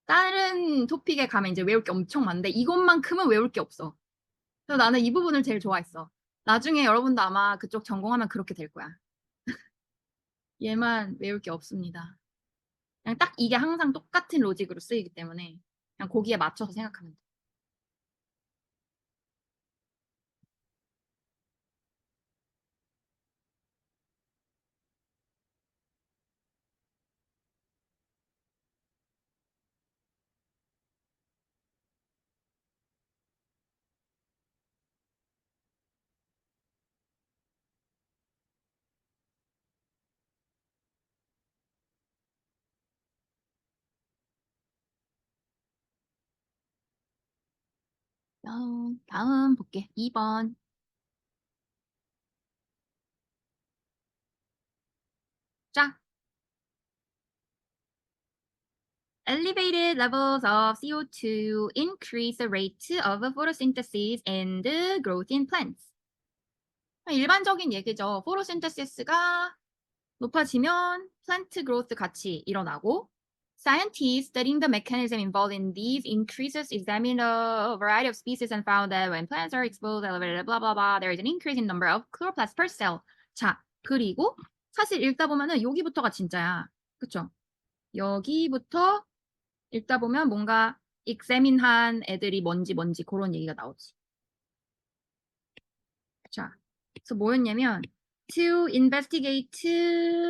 다른 토픽에 가면 이제 외울 게 엄청 많은데 이것만큼은 외울 게 없어. 그래서 나는 이 부분을 제일 좋아했어. 나중에 여러분도 아마 그쪽 전공하면 그렇게 될 거야. 얘만 외울 게 없습니다. 그냥 딱 이게 항상 똑같은 로직으로 쓰이기 때문에 그냥 거기에 맞춰서 생각하면 돼. 다음 볼게. 2번. 자. Elevated levels of CO2 increase the rate of photosynthesis and growth in plants. 일반적인 얘기죠. photosynthesis가 높아지면 plant growth 같이 일어나고 scientists studying the mechanism involved in these increases examined a variety of species and found that when plants are exposed, elevated, blah, blah, blah, there is an increase in number of chloroplasts per cell. 자, 그리고 사실 읽다 보면은 여기부터가 진짜야. 그쵸? 여기부터 읽다 보면 뭔가 examine한 애들이 뭔지 그런 얘기가 나오지. 자, 그래서 뭐였냐면 to investigate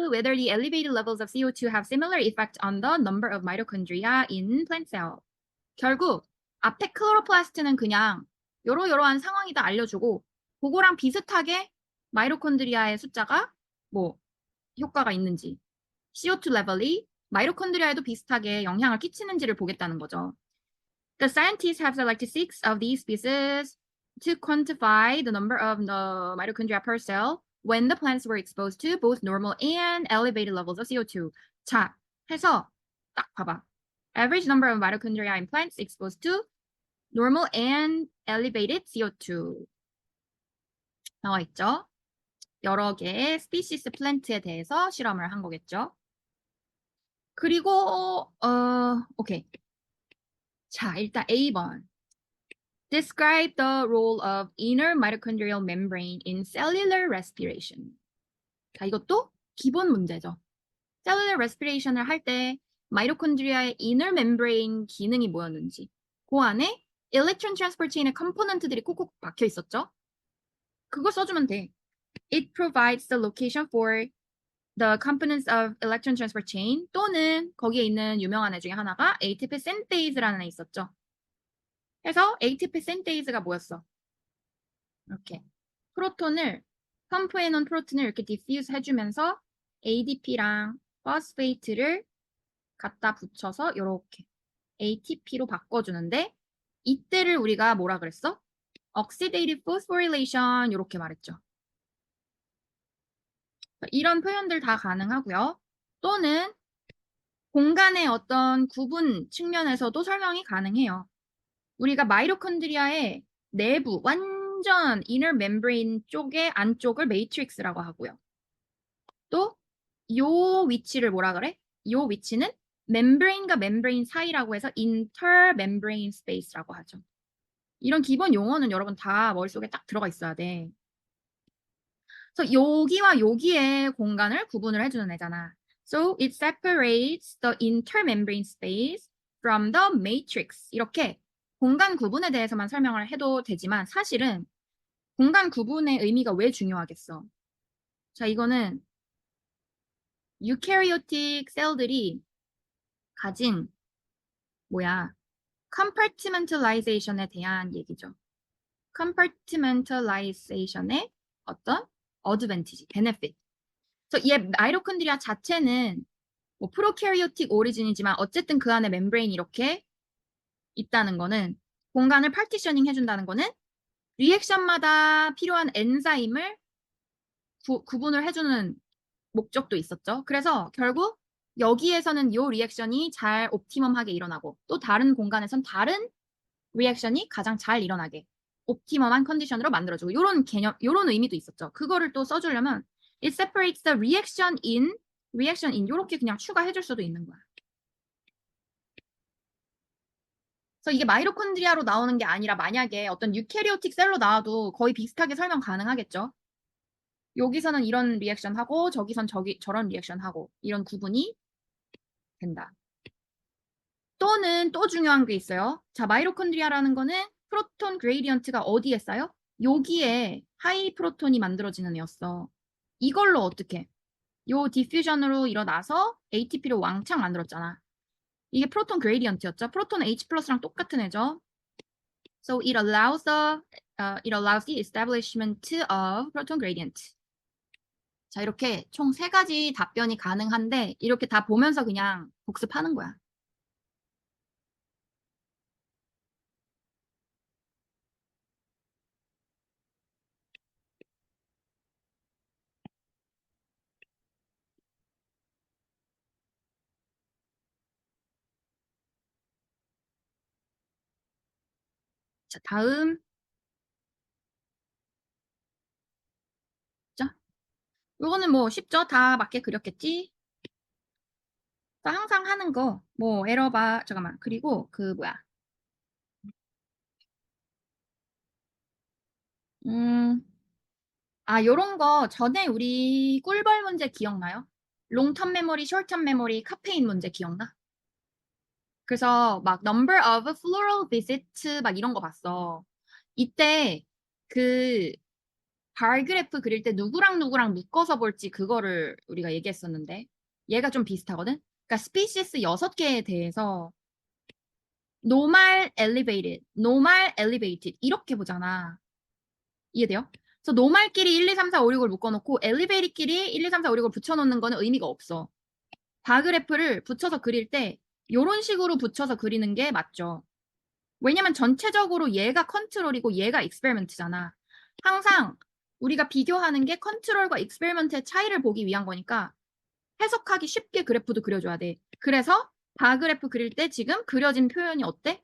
whether the elevated levels of CO2 have similar effect on the number of mitochondria in plant cell. 결국 앞에 클로로플라스트는 그냥 요러요러한 상황이다 알려주고 그거랑 비슷하게 마이토콘드리아의 숫자가 뭐 효과가 있는지 CO2 레벨이 마이토콘드리아에도 비슷하게 영향을 끼치는지를 보겠다는 거죠. The scientists have selected 6 of these species to quantify the number of the mitochondria per cell when the plants were exposed to both normal and elevated levels of CO2. 자, 해서 딱 봐봐. Average number of mitochondria in plants exposed to normal and elevated CO2. 나와 있죠? 여러 개의 스피시스 플랜트에 대해서 실험을 한 거겠죠. 그리고 오케이. 자, 일단 A번. Describe the role of inner mitochondrial membrane in cellular respiration. 자, 이것도 기본 문제죠. cellular respiration을 할 때 마이토콘드리아의 inner membrane 기능이 뭐였는지 그 안에 electron transport chain의 컴포넌트들이 콕콕 박혀 있었죠. 그거 써주면 돼. It provides the location for the components of electron transport chain 또는 거기에 있는 유명한 애 중에 하나가 ATP synthetase라는 애 있었죠. 그래서 ATP synthetase가 뭐였어? 이렇게 프로톤을 펌프해 놓은 프로틴을 이렇게 디퓨즈 해주면서 ADP랑 포스페이트를 갖다 붙여서 이렇게 ATP로 바꿔주는데 이때를 우리가 뭐라 그랬어? Oxidative phosphorylation 이렇게 말했죠. 이런 표현들 다 가능하고요. 또는 공간의 어떤 구분 측면에서도 설명이 가능해요. 우리가 마이토콘드리아의 내부 완전 inner membrane 쪽의 안쪽을 매트릭스라고 하고요. 또 요 위치를 뭐라 그래? 요 위치는 membrane과 membrane 사이라고 해서 intermembrane space라고 하죠. 이런 기본 용어는 여러분 다 머릿속에 딱 들어가 있어야 돼. 그래서 여기와 여기의 공간을 구분을 해주는 애잖아. So it separates the intermembrane space from the matrix. 이렇게 공간 구분에 대해서만 설명을 해도 되지만 사실은 공간 구분의 의미가 왜 중요하겠어? 자, 이거는 유캐리오틱 셀들이 가진 compartmentalization에 대한 얘기죠. compartmentalization의 어떤 어드밴티지, 베네핏. 그래서 얘 마이토콘드리아 자체는 뭐 프로캐리오틱 오리진이지만 어쨌든 그 안에 멤브레인이 이렇게 있다는 거는 공간을 파티셔닝 해준다는 거는 리액션마다 필요한 엔자임을 구분을 해주는 목적도 있었죠. 그래서 결국 여기에서는 이 리액션이 잘 옵티멈하게 일어나고 또 다른 공간에선 다른 리액션이 가장 잘 일어나게 옵티멈한 컨디션으로 만들어주고 이런 개념, 이런 의미도 있었죠. 그거를 또 써주려면 it separates the reaction in 이렇게 그냥 추가해줄 수도 있는 거야. 그래서 이게 마이토콘드리아로 나오는 게 아니라 만약에 어떤 유캐리오틱 셀로 나와도 거의 비슷하게 설명 가능하겠죠. 여기서는 이런 리액션 하고 저기선 저런 리액션 하고 이런 구분이 된다. 또는 또 중요한 게 있어요. 자, 마이토콘드리아라는 거는 프로톤 그레이디언트가 어디에 쌓여? 여기에 하이 프로톤이 만들어지는 애였어. 이걸로 어떻게? 요 디퓨전으로 일어나서 ATP를 왕창 만들었잖아. 이게 프로톤 그레이디언트였죠. 프로톤 H 플러스랑 똑같은 애죠. So it allows the establishment of proton gradient. 자, 이렇게 총 3가지 답변이 가능한데 이렇게 다 보면서 그냥 복습하는 거야. 자, 다음. 자, 이거는 뭐 쉽죠? 다 맞게 그렸겠지? 자, 항상 하는 거, 뭐 에러바, 잠깐만. 그리고 그 뭐야? 요런 거 전에 우리 꿀벌 문제 기억나요? 롱텀 메모리, 숏텀 메모리, 카페인 문제 기억나? 그래서 막 number of floral visits 막 이런 거 봤어. 이때 그 bar 그래프 그릴 때 누구랑 누구랑 묶어서 볼지 그거를 우리가 얘기했었는데 얘가 좀 비슷하거든? 그러니까 스피시스 6개에 대해서 normal elevated, normal elevated 이렇게 보잖아. 이해돼요? 그래서 normal끼리 1, 2, 3, 4, 5, 6을 묶어놓고 elevated끼리 1, 2, 3, 4, 5, 6을 붙여놓는 거는 의미가 없어. 바그래프를 붙여서 그릴 때 이런 식으로 붙여서 그리는 게 맞죠. 왜냐면 전체적으로 얘가 컨트롤이고 얘가 익스페리먼트잖아. 항상 우리가 비교하는 게 컨트롤과 익스페리먼트의 차이를 보기 위한 거니까 해석하기 쉽게 그래프도 그려줘야 돼. 그래서 바그래프 그릴 때 지금 그려진 표현이 어때?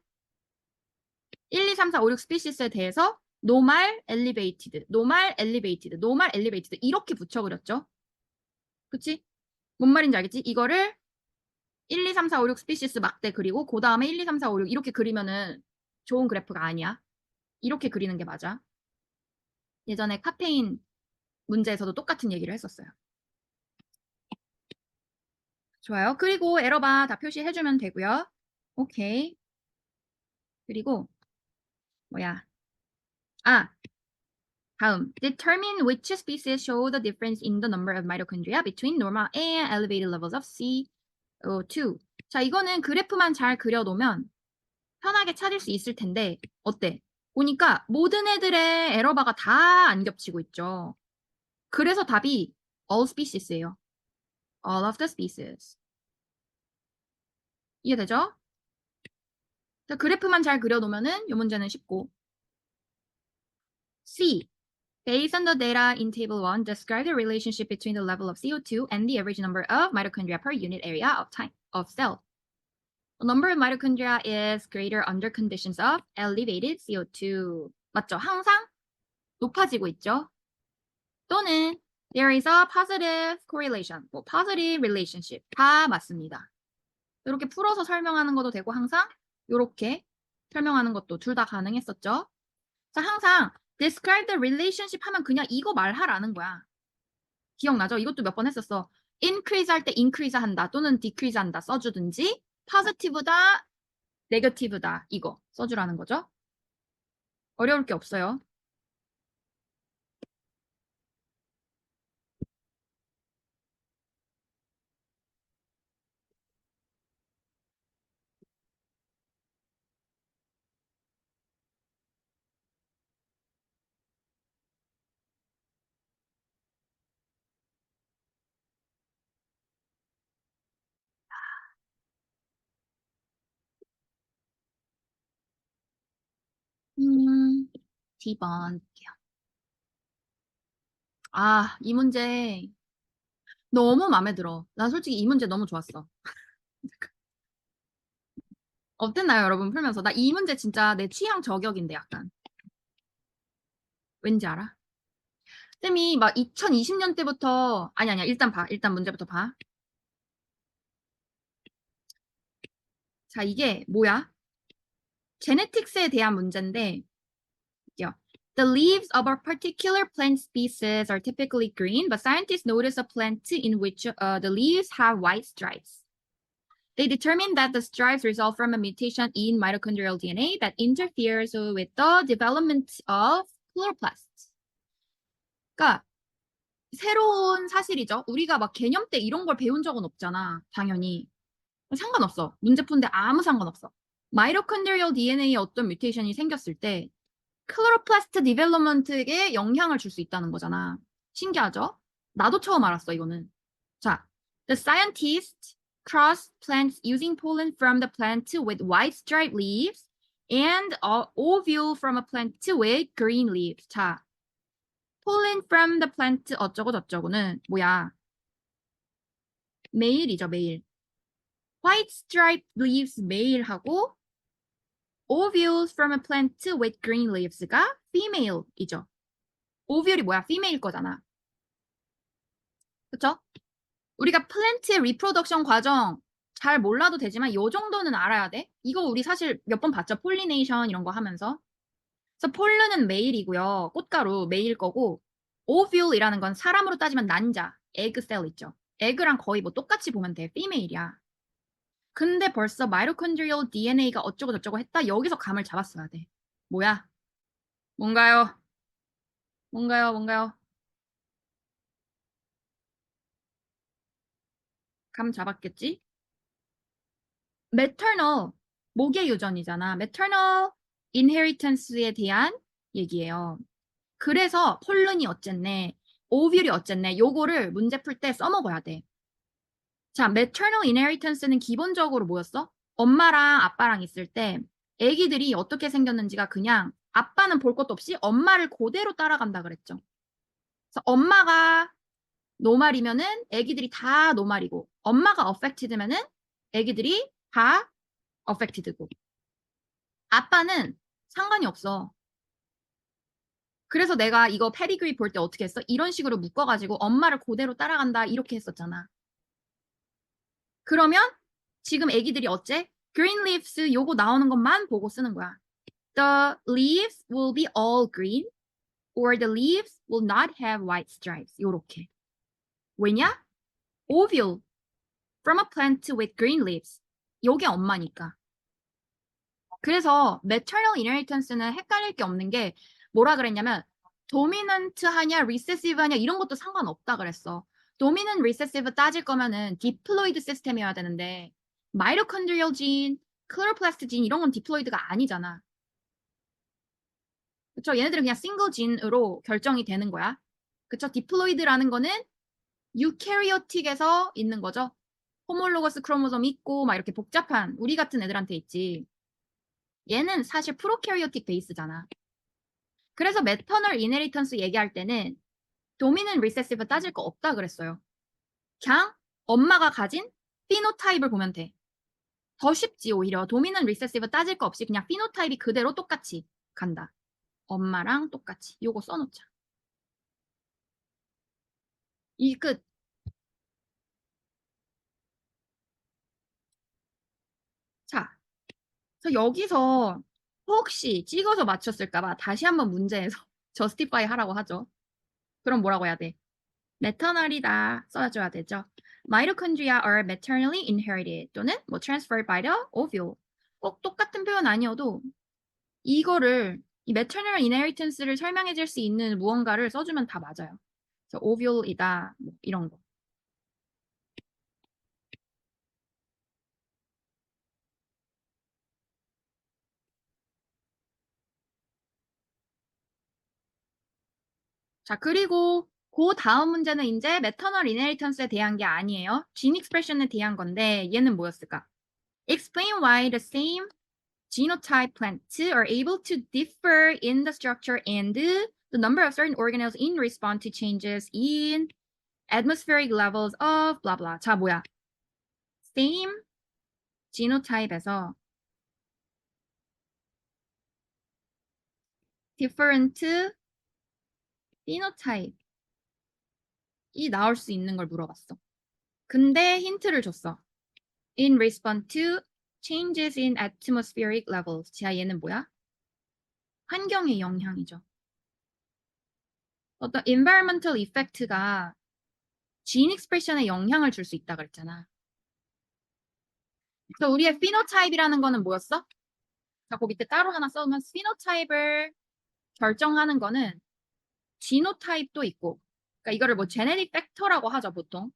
1, 2, 3, 4, 5, 6 스피시스에 대해서 normal elevated, normal elevated, normal elevated 이렇게 붙여 그렸죠. 그치? 뭔 말인지 알겠지? 이거를 1, 2, 3, 4, 5, 6 스피시스 막대 그리고 그 다음에 1, 2, 3, 4, 5, 6 이렇게 그리면은 좋은 그래프가 아니야. 이렇게 그리는 게 맞아. 예전에 카페인 문제에서도 똑같은 얘기를 했었어요. 좋아요. 그리고 에러바 다 표시해주면 되고요. 오케이. 그리고 뭐야? 다음. Determine which species show the difference in the number of mitochondria between normal and elevated levels of CO2. 자, 이거는 그래프만 잘 그려놓으면 편하게 찾을 수 있을 텐데 어때? 보니까 모든 애들의 에러바가 다 안 겹치고 있죠. 그래서 답이 all species예요. all of the species. 이해되죠? 자, 그래프만 잘 그려놓으면은 이 문제는 쉽고. C. Based on the data in table 1, describe the relationship between the level of CO2 and the average number of mitochondria per unit area of time of cell. The number of mitochondria is greater under conditions of elevated CO2. 맞죠? 항상 높아지고 있죠. 또는 there is a positive correlation, 뭐 positive relationship 다 맞습니다. 이렇게 풀어서 설명하는 것도 되고 항상 이렇게 설명하는 것도 둘 다 가능했었죠. 자, 항상 describe the relationship 하면 그냥 이거 말하라는 거야. 기억나죠? 이것도 몇 번 했었어. increase 할 때 increase 한다 또는 decrease 한다 써주든지 positive다, negative다 이거 써주라는 거죠. 어려울 게 없어요. D번 볼게요. 아, 이 문제 너무 마음에 들어. 나 솔직히 이 문제 너무 좋았어. 어땠나요, 여러분? 풀면서. 나 이 문제 진짜 내 취향 저격인데, 약간. 왠지 알아? 쌤이 막 2020년 때부터, 아니야. 일단 봐. 일단 문제부터 봐. 자, 이게 뭐야? 제네틱스에 대한 문제인데, 볼게요. The leaves of a particular plant species are typically green, but scientists notice a plant in which the leaves have white stripes. They determined that the stripes result from a mutation in mitochondrial DNA that interferes with the development of chloroplasts. 그러니까 새로운 사실이죠. 우리가 막 개념 때 이런 걸 배운 적은 없잖아. 당연히. 상관없어. 문제 푸는데 아무 상관없어. 마이토콘드리얼 DNA에 어떤 뮤테이션이 생겼을 때 클로로플라스트 디벨롭먼트에 영향을 줄 수 있다는 거잖아. 신기하죠? 나도 처음 알았어, 이거는. 자, the scientists crossed plants using pollen from the plant with white striped leaves and ovule from a plant with green leaves. 자, pollen from the plant 어쩌고 저쩌고는 뭐야? 메일이죠, 메일. white striped leaves 메일하고 ovules from a plant with green leaves가 female이죠. ovule이 뭐야? female 거잖아. 그쵸? 우리가 플랜트의 리프로덕션 과정 잘 몰라도 되지만 요 정도는 알아야 돼. 이거 우리 사실 몇 번 봤죠? 폴리네이션 이런 거 하면서. 그래서 폴른은 메일이고요. 꽃가루 메일 거고 오뷸이라는 건 사람으로 따지면 난자, 에그셀 있죠. 에그랑 거의 뭐 똑같이 보면 돼. 피메일이야. 근데 벌써 마이토콘드리얼 DNA가 어쩌고 저쩌고 했다. 여기서 감을 잡았어야 돼. 뭐야? 뭔가요? 뭔가요? 감 잡았겠지? maternal 목의 유전이잖아. maternal inheritance에 대한 얘기예요. 그래서 폴른이 어쨌네, 오뷸이 어쨌네, 요거를 문제 풀 때 써먹어야 돼. 자, maternal inheritance는 기본적으로 뭐였어? 엄마랑 아빠랑 있을 때 애기들이 어떻게 생겼는지가 그냥 아빠는 볼 것도 없이 엄마를 그대로 따라간다 그랬죠. 그래서 엄마가 노말이면은 애기들이 다 노말이고 엄마가 affected면은 애기들이 다 affected고 아빠는 상관이 없어. 그래서 내가 이거 페디그리 볼 때 어떻게 했어? 이런 식으로 묶어가지고 엄마를 그대로 따라간다 이렇게 했었잖아. 그러면 지금 애기들이 어째? green leaves 요거 나오는 것만 보고 쓰는 거야. The leaves will be all green or the leaves will not have white stripes. 요렇게. 왜냐? ovule from a plant with green leaves. 요게 엄마니까. 그래서 maternal inheritance는 헷갈릴 게 없는 게 뭐라 그랬냐면 도미넌트 하냐 리세시브 하냐 이런 것도 상관없다 그랬어. 도미넌트 리세시브 따질 거면은 디플로이드 시스템이어야 되는데 마이토콘드리얼 진, 클로로플라스트 진 이런 건 디플로이드가 아니잖아. 그쵸? 얘네들은 그냥 싱글 진으로 결정이 되는 거야. 그쵸? 디플로이드라는 거는 유캐리오틱에서 있는 거죠. 호몰로거스 크로모솜 있고 막 이렇게 복잡한 우리 같은 애들한테 있지. 얘는 사실 프로캐리오틱 베이스잖아. 그래서 매터널 이네리턴스 얘기할 때는 도미넌 리세시브 따질 거 없다 그랬어요. 그냥 엄마가 가진 피노타입을 보면 돼. 더 쉽지 오히려. 도미넌 리세시브 따질 거 없이 그냥 피노타입이 그대로 똑같이 간다. 엄마랑 똑같이. 요거 써놓자. 이 끝. 자, 그래서 여기서 혹시 찍어서 맞췄을까봐 다시 한번 문제에서 저스티파이 하라고 하죠. 그럼 뭐라고 해야 돼? 매터널이다 써줘야 되죠. Mitochondria are maternally inherited 또는 뭐 transferred by the ovule. 꼭 똑같은 표현 아니어도 이거를 이 maternal inheritance를 설명해 줄 수 있는 무언가를 써주면 다 맞아요. 그래서 ovule이다 뭐 이런 거. 자, 그리고 그 다음 문제는 이제 maternal inheritance에 대한 게 아니에요. gene expression에 대한 건데 얘는 뭐였을까? Explain why the same genotype plants are able to differ in the structure and the number of certain organelles in response to changes in atmospheric levels of blah blah. 자, 뭐야? same genotype에서 different phenotype이 나올 수 있는 걸 물어봤어. 근데 힌트를 줬어. In response to changes in atmospheric levels. 자, 얘는 뭐야? 환경의 영향이죠. 어떤 environmental effect가 gene expression에 영향을 줄 수 있다 그랬잖아. 그래서 우리의 phenotype이라는 거는 뭐였어? 자, 그 밑에 따로 하나 써놓으면 phenotype을 결정하는 거는 genotype도 있고, 그러니까 이거를 뭐 genetic factor라고 하죠, 보통.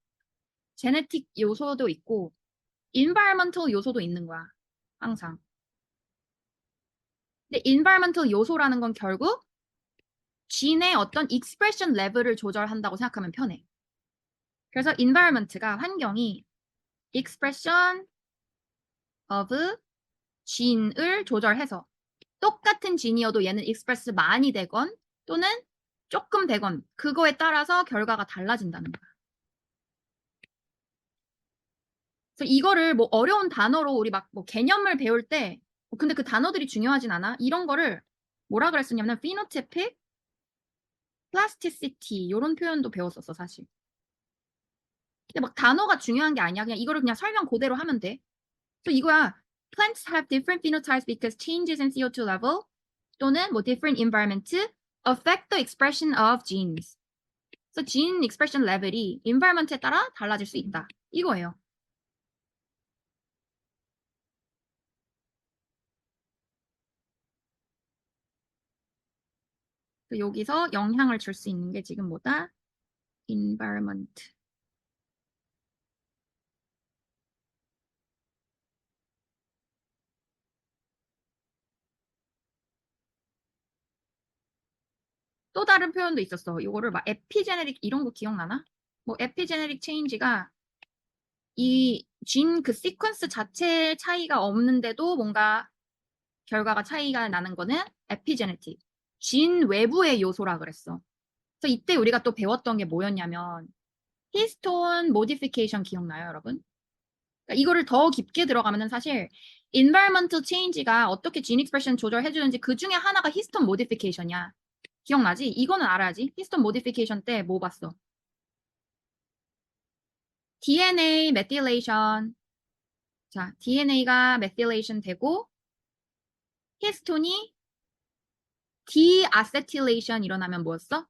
genetic 요소도 있고, environmental 요소도 있는 거야, 항상. 근데 environmental 요소라는 건 결국 gene의 어떤 expression level을 조절한다고 생각하면 편해. 그래서 environment가 환경이 expression of gene을 조절해서 똑같은 gene이어도 얘는 express 많이 되건 또는 조금 되건 그거에 따라서 결과가 달라진다는 거야. 그래서 이거를 뭐 어려운 단어로 우리 막 뭐 개념을 배울 때 근데 그 단어들이 중요하진 않아. 이런 거를 뭐라 그랬었냐면 phenotypic plasticity 이런 표현도 배웠었어 사실. 근데 막 단어가 중요한 게 아니야. 그냥 이거를 그냥 설명 그대로 하면 돼. 그래서 이거야. Plants have different phenotypes because changes in CO2 level 또는 뭐 different environment affect the expression of genes. 그래서 gene expression level이 environment에 따라 달라질 수 있다. 이거예요. 여기서 영향을 줄 수 있는 게 지금 뭐다? environment. 또 다른 표현도 있었어. 이거를 막 epigenetic 이런 거 기억나나? 뭐 epigenetic change가 이 진 그 시퀀스 자체의 차이가 없는데도 뭔가 결과가 차이가 나는 거는 epigenetic. 진 외부의 요소라 그랬어. 그래서 이때 우리가 또 배웠던 게 뭐였냐면 히스톤 모디피케이션 기억나요, 여러분? 그러니까 이거를 더 깊게 들어가면은 사실 environmental change가 어떻게 gene expression 조절해 주는지 그 중에 하나가 히스톤 모디피케이션이야. 기억나지? 이거는 알아야지. 히스톤 모디피케이션 때 뭐 봤어? DNA methylation. 자, DNA가 methylation 되고 히스톤이 deacetylation 일어나면 뭐였어?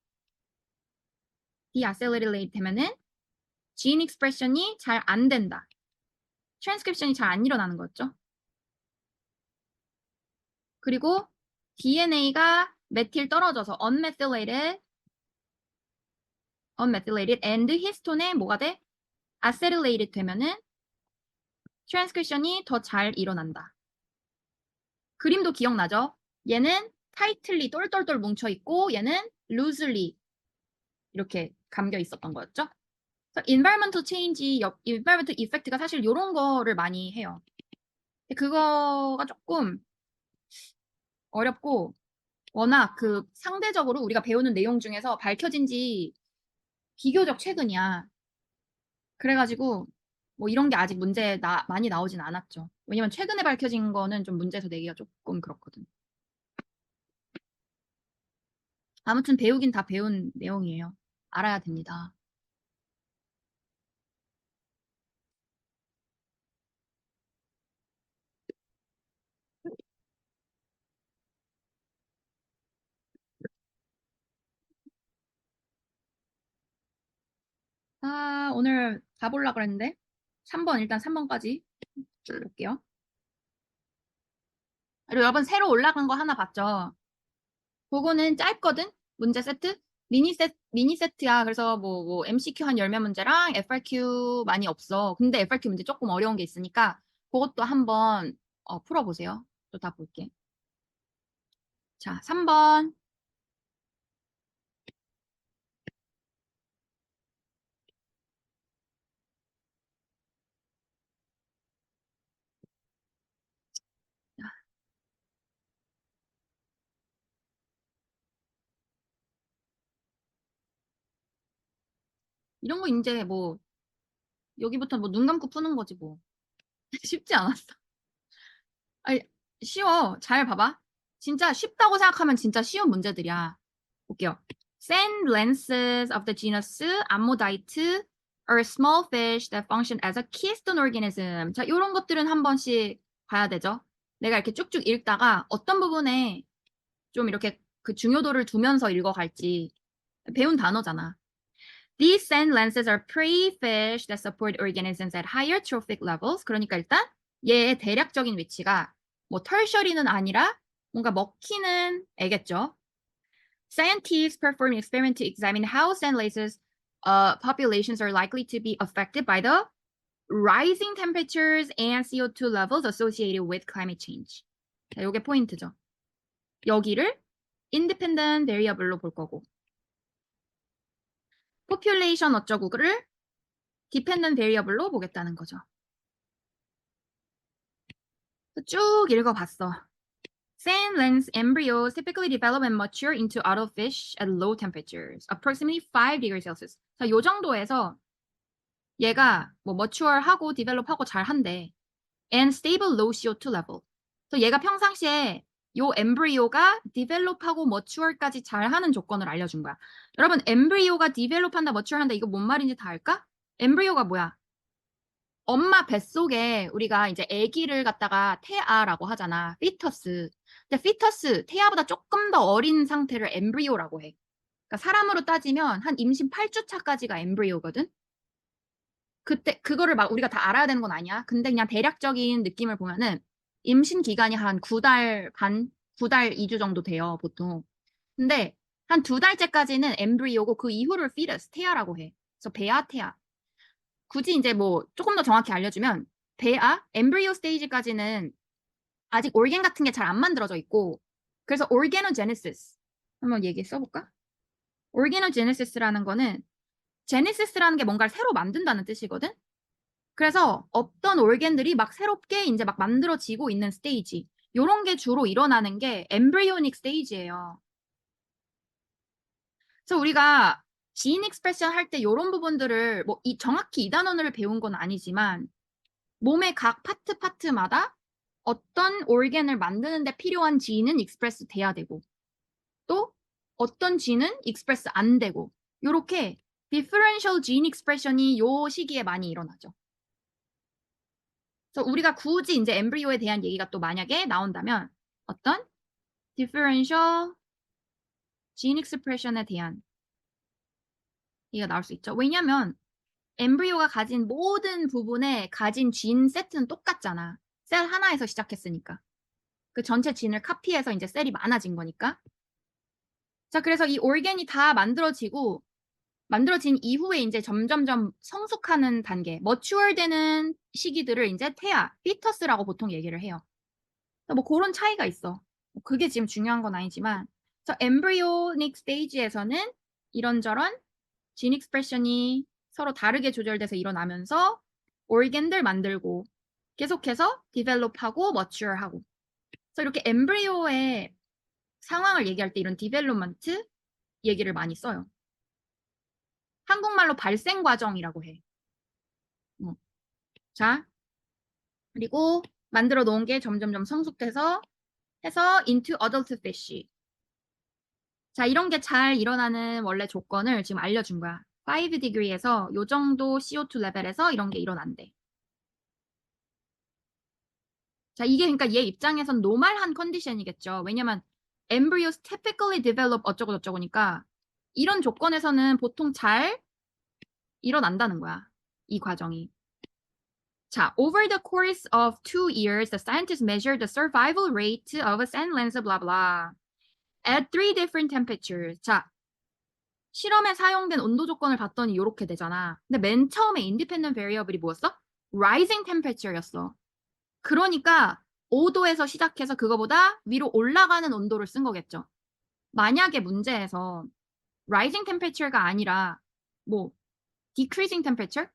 deacetylate 되면은 gene expression이 잘 안 된다. 트랜스크립션이 잘 안 일어나는 거였죠. 그리고 DNA가 메틸 떨어져서 unmethylated and 히스톤에 뭐가 돼? acylated 되면은 트랜스크립션이 더 잘 일어난다. 그림도 기억나죠? 얘는 타이틀리 똘똘똘 뭉쳐 있고 얘는 loosely 이렇게 감겨 있었던 거였죠. 그래서 environmental change, environmental effect가 사실 이런 거를 많이 해요. 근데 그거가 조금 어렵고 워낙 그 상대적으로 우리가 배우는 내용 중에서 밝혀진 지 비교적 최근이야. 그래가지고 뭐 이런 게 아직 많이 나오진 않았죠. 왜냐면 최근에 밝혀진 거는 좀 문제에서 내기가 조금 그렇거든. 아무튼 배우긴 다 배운 내용이에요. 알아야 됩니다. 아, 오늘 가보려고 그랬는데 3번 일단 3번까지 볼게요. 그리고 여러분 새로 올라간 거 하나 봤죠? 그거는 짧거든? 문제 세트? 미니 세트야. 그래서 뭐 MCQ 한 10몇 문제랑 FRQ 많이 없어. 근데 FRQ 문제 조금 어려운 게 있으니까 그것도 한번 풀어보세요. 또 다 볼게. 자, 3번. 이런 거 이제 뭐 여기부터 뭐 눈 감고 푸는 거지 뭐. 쉽지 않았어. 아니, 쉬워. 잘 봐봐. 진짜 쉽다고 생각하면 진짜 쉬운 문제들이야. 볼게요. Sand lances of the genus Ammodite are small fish that function as a keystone organism. 자, 이런 것들은 한 번씩 봐야 되죠. 내가 이렇게 쭉쭉 읽다가 어떤 부분에 좀 이렇게 그 중요도를 두면서 읽어갈지 배운 단어잖아. These sand lances are prey fish that support organisms at higher trophic levels. 그러니까 일단 얘의 대략적인 위치가 뭐 tertiary는 아니라 뭔가 먹히는 애겠죠. Scientists perform experiments to examine how sand lances populations are likely to be affected by the rising temperatures and CO2 levels associated with climate change. 자, 요게 포인트죠. 여기를 independent variable로 볼 거고 population 어쩌고를 dependent variable로 보겠다는 거죠. 쭉 읽어봤어. Sand lens embryos typically develop and mature into adult fish at low temperatures, approximately 5 degrees Celsius. 자, 요 정도에서 얘가 뭐 mature하고 develop하고 잘 한대. And stable low CO2 level. 그래서 얘가 평상시에 요 엠브리오가 develop하고 mature까지 잘 하는 조건을 알려준 거야. 여러분, 엠브리오가 develop한다, mature한다 이거 뭔 말인지 다 알까? 엠브리오가 뭐야? 엄마 뱃속에 우리가 이제 아기를 갖다가 태아라고 하잖아. 피터스. 근데 피터스, 태아보다 조금 더 어린 상태를 엠브리오라고 해. 그러니까 사람으로 따지면 한 임신 8주 차까지가 엠브리오거든. 그때 그거를 막 우리가 다 알아야 되는 건 아니야. 근데 그냥 대략적인 느낌을 보면은 임신 기간이 한 9달 반, 9달 2주 정도 돼요, 보통. 근데 한 2달째까지는 엠브리오고 그 이후를 피터스, 태아라고 해. 그래서 배아, 태아. 굳이 이제 뭐 조금 더 정확히 알려주면 배아, 엠브리오 스테이지까지는 아직 organ 같은 게 잘 안 만들어져 있고 그래서 organogenesis 한번 얘기 써볼까? organogenesis라는 거는 genesis라는 게 뭔가를 새로 만든다는 뜻이거든? 그래서 어떤 organ들이 막 새롭게 이제 막 만들어지고 있는 스테이지 요런 게 주로 일어나는 게 embryonic 스테이지예요. 그래서 우리가 gene expression 할 때 요런 부분들을 뭐 정확히 이 단원을 배운 건 아니지만 몸의 각 파트마다 어떤 organ을 만드는데 필요한 gene은 express 돼야 되고 또 어떤 gene은 express 안 되고 요렇게 differential gene expression이 요 시기에 많이 일어나죠. 그래서 우리가 굳이 이제 엠브리오에 대한 얘기가 또 만약에 나온다면 어떤 differential gene expression에 대한 얘기가 나올 수 있죠. 왜냐면 엠브리오가 가진 모든 부분에 가진 진 세트는 똑같잖아. 셀 하나에서 시작했으니까. 그 전체 진을 카피해서 이제 셀이 많아진 거니까. 자, 그래서 이 organ이 다 만들어진 이후에 이제 점점점 성숙하는 단계, mature 되는 시기들을 이제 태아, fetus라고 보통 얘기를 해요. 뭐 그런 차이가 있어. 그게 지금 중요한 건 아니지만, 그래서 embryonic stage에서는 이런저런 gene expression이 서로 다르게 조절돼서 일어나면서 organ들 만들고 계속해서 develop하고 mature하고. 그래서 이렇게 엠브리오의 상황을 얘기할 때 이런 development 얘기를 많이 써요. 한국말로 발생 과정이라고 해. 자, 그리고 만들어 놓은 게 점점점 성숙돼서 해서 into adult fish. 자, 이런 게 잘 일어나는 원래 조건을 지금 알려준 거야. 5 degree에서 요 정도 CO2 레벨에서 이런 게 일어난대. 자, 이게 그러니까 얘 입장에선 노멀한 컨디션이겠죠. 왜냐면 embryos typically develop 어쩌고 저쩌고니까 이런 조건에서는 보통 잘 일어난다는 거야. 이 과정이. 자, over the course of 2 years, the scientists measured the survival rate of a sand lens, blah blah, at 3 different temperatures. 자, 실험에 사용된 온도 조건을 봤더니 이렇게 되잖아. 근데 맨 처음에 independent variable이 뭐였어? rising temperature였어. 그러니까 5도에서 시작해서 그거보다 위로 올라가는 온도를 쓴 거겠죠. 만약에 문제에서 rising temperature가 아니라 뭐 decreasing temperature?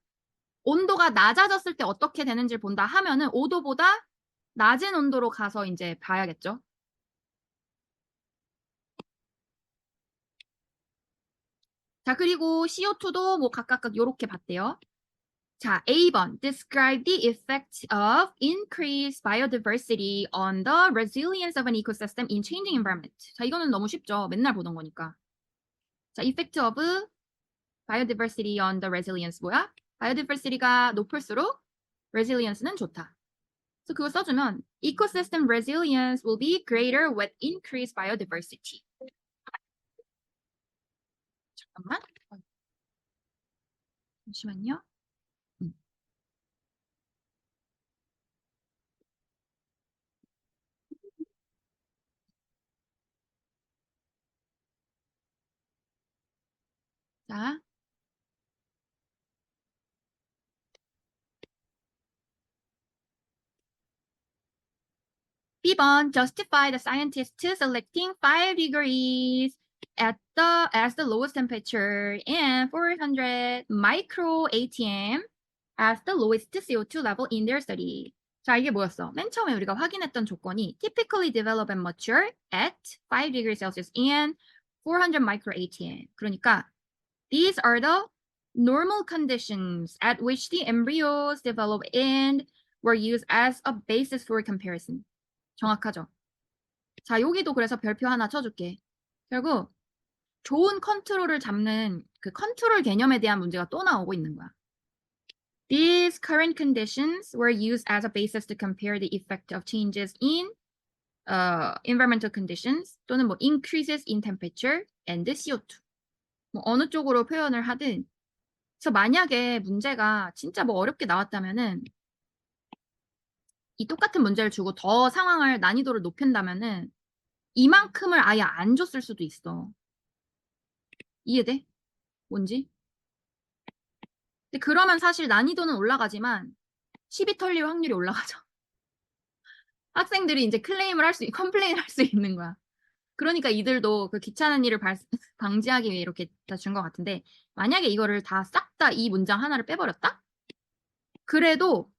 온도가 낮아졌을 때 어떻게 되는지를 본다 하면은 5도보다 낮은 온도로 가서 이제 봐야겠죠. 자, 그리고 CO2도 뭐 각각 요렇게 봤대요. 자, A번. Describe the effect of increased biodiversity on the resilience of an ecosystem in changing environment. 자, 이거는 너무 쉽죠. 맨날 보던 거니까. 자, effect of biodiversity on the resilience 뭐야? biodiversity가 높을수록 resilience는 좋다. 그래서 그거 써주면 ecosystem resilience will be greater with increased biodiversity. 잠깐만. 잠시만요. 자. B번, justify the scientists selecting 5 degrees as the lowest temperature and 400 micro ATM as the lowest CO2 level in their study. 자, 이게 뭐였어? 맨 처음에 우리가 확인했던 조건이 typically develop and mature at 5 degrees Celsius and 400 micro ATM. 그러니까 these are the normal conditions at which the embryos develop and were used as a basis for comparison. 정확하죠? 자, 여기도 그래서 별표 하나 쳐줄게. 결국 좋은 컨트롤을 잡는 그 컨트롤 개념에 대한 문제가 또 나오고 있는 거야. These current conditions were used as a basis to compare the effect of changes in environmental conditions 또는 뭐 increases in temperature and CO2. 뭐 어느 쪽으로 표현을 하든. 그래서 만약에 문제가 진짜 뭐 어렵게 나왔다면은 이 똑같은 문제를 주고 더 상황을 난이도를 높인다면은 이만큼을 아예 안 줬을 수도 있어. 이해돼? 뭔지? 근데 그러면 사실 난이도는 올라가지만 시비 털릴 확률이 올라가죠. 학생들이 이제 클레임을 할 수, 컴플레인 할 수 있는 거야. 그러니까 이들도 그 귀찮은 일을 방지하기 위해 이렇게 다 준 것 같은데 만약에 이거를 다 싹 다 이 문장 하나를 빼버렸다? 그래도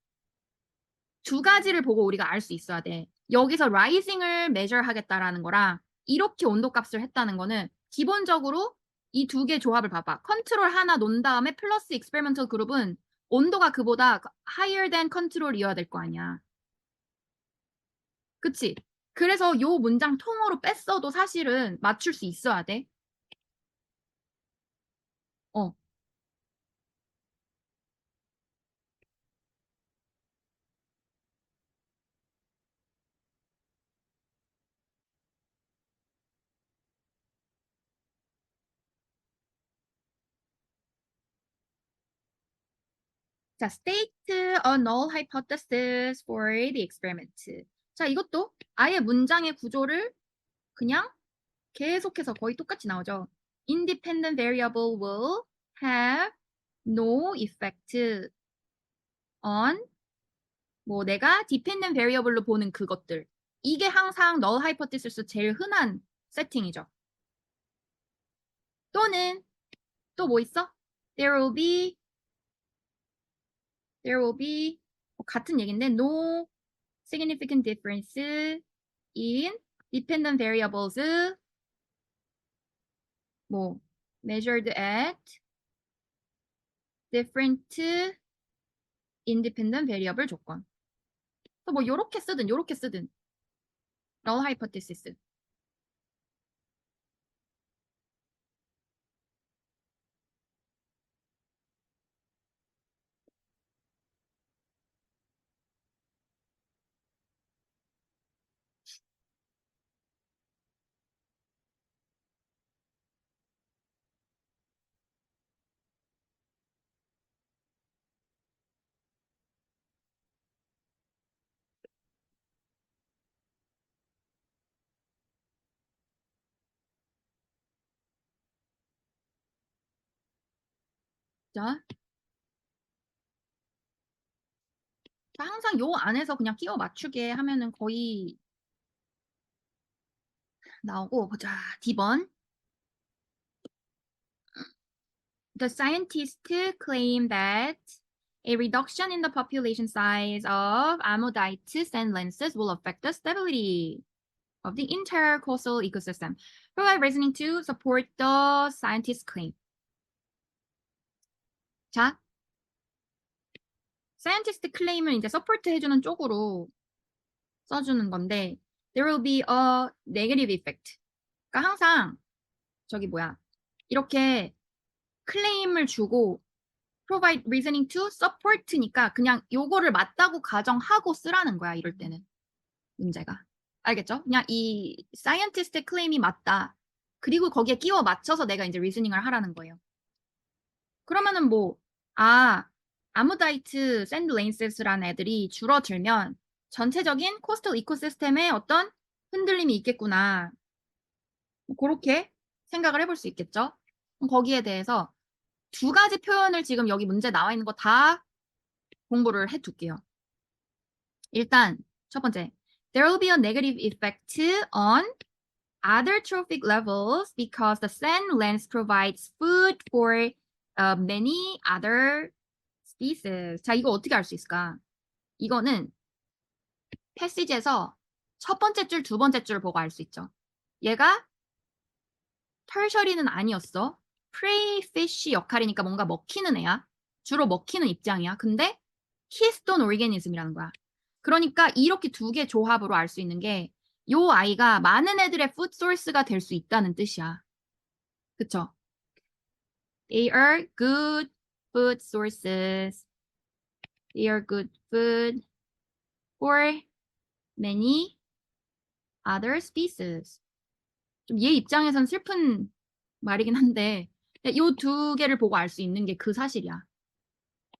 두 가지를 보고 우리가 알 수 있어야 돼. 여기서 rising을 measure 하겠다라는 거랑 이렇게 온도 값을 했다는 거는 기본적으로 이 두 개 조합을 봐봐. 컨트롤 하나 놓은 다음에 플러스 experimental 그룹은 온도가 그보다 higher than 컨트롤이어야 될 거 아니야. 그치? 그래서 요 문장 통으로 뺐어도 사실은 맞출 수 있어야 돼. 어. 자, state a null hypothesis for the experiment. 자, 이것도 아예 문장의 구조를 그냥 계속해서 거의 똑같이 나오죠. Independent variable will have no effect on 뭐 내가 dependent variable로 보는 그것들. 이게 항상 null hypothesis 제일 흔한 세팅이죠. 또는 또 뭐 있어? There will be 같은 얘기인데 no significant difference in dependent variables 뭐 measured at different independent variable 조건. 또 뭐 요렇게 쓰든 요렇게 쓰든 null hypothesis. 자, 항상 요 안에서 그냥 끼워 맞추게 하면은 거의 나오고 보자. D번. The scientists claim that a reduction in the population size of Ammonites and lenses will affect the stability of the entire coastal ecosystem. Provide reasoning to support the scientists' claim. 자, scientist claim을 이제 서포트 해주는 쪽으로 써주는 건데 there will be a negative effect. 그러니까 항상 저기 뭐야 이렇게 클레임을 주고 provide reasoning to support니까 그냥 요거를 맞다고 가정하고 쓰라는 거야 이럴 때는 문제가 알겠죠? 그냥 이 scientist claim이 맞다. 그리고 거기에 끼워 맞춰서 내가 이제 리스닝을 하라는 거예요. 그러면은 뭐 아무다이트 샌드레인스라는 애들이 줄어들면 전체적인 코스털 이코시스템에 어떤 흔들림이 있겠구나. 뭐 그렇게 생각을 해볼 수 있겠죠? 그럼 거기에 대해서 두 가지 표현을 지금 여기 문제 나와 있는 거 다 공부를 해둘게요. 일단 첫 번째, there will be a negative effect on other trophic levels because the sand lens provides food for many other species. 자, 이거 어떻게 알 수 있을까? 이거는 패시지에서 첫 번째 줄, 두 번째 줄 보고 알 수 있죠. 얘가 털셔리는 아니었어. 프레이 피쉬 역할이니까 뭔가 먹히는 애야. 주로 먹히는 입장이야. 근데 키스톤 오르게니즘이라는 거야. 그러니까 이렇게 두 개 조합으로 알 수 있는 게 요 아이가 많은 애들의 푸드 소스가 될 수 있다는 뜻이야. 그쵸? They are good food sources. They are good food for many other species. 좀 얘 입장에선 슬픈 말이긴 한데 요 두 개를 보고 알 수 있는 게 그 사실이야.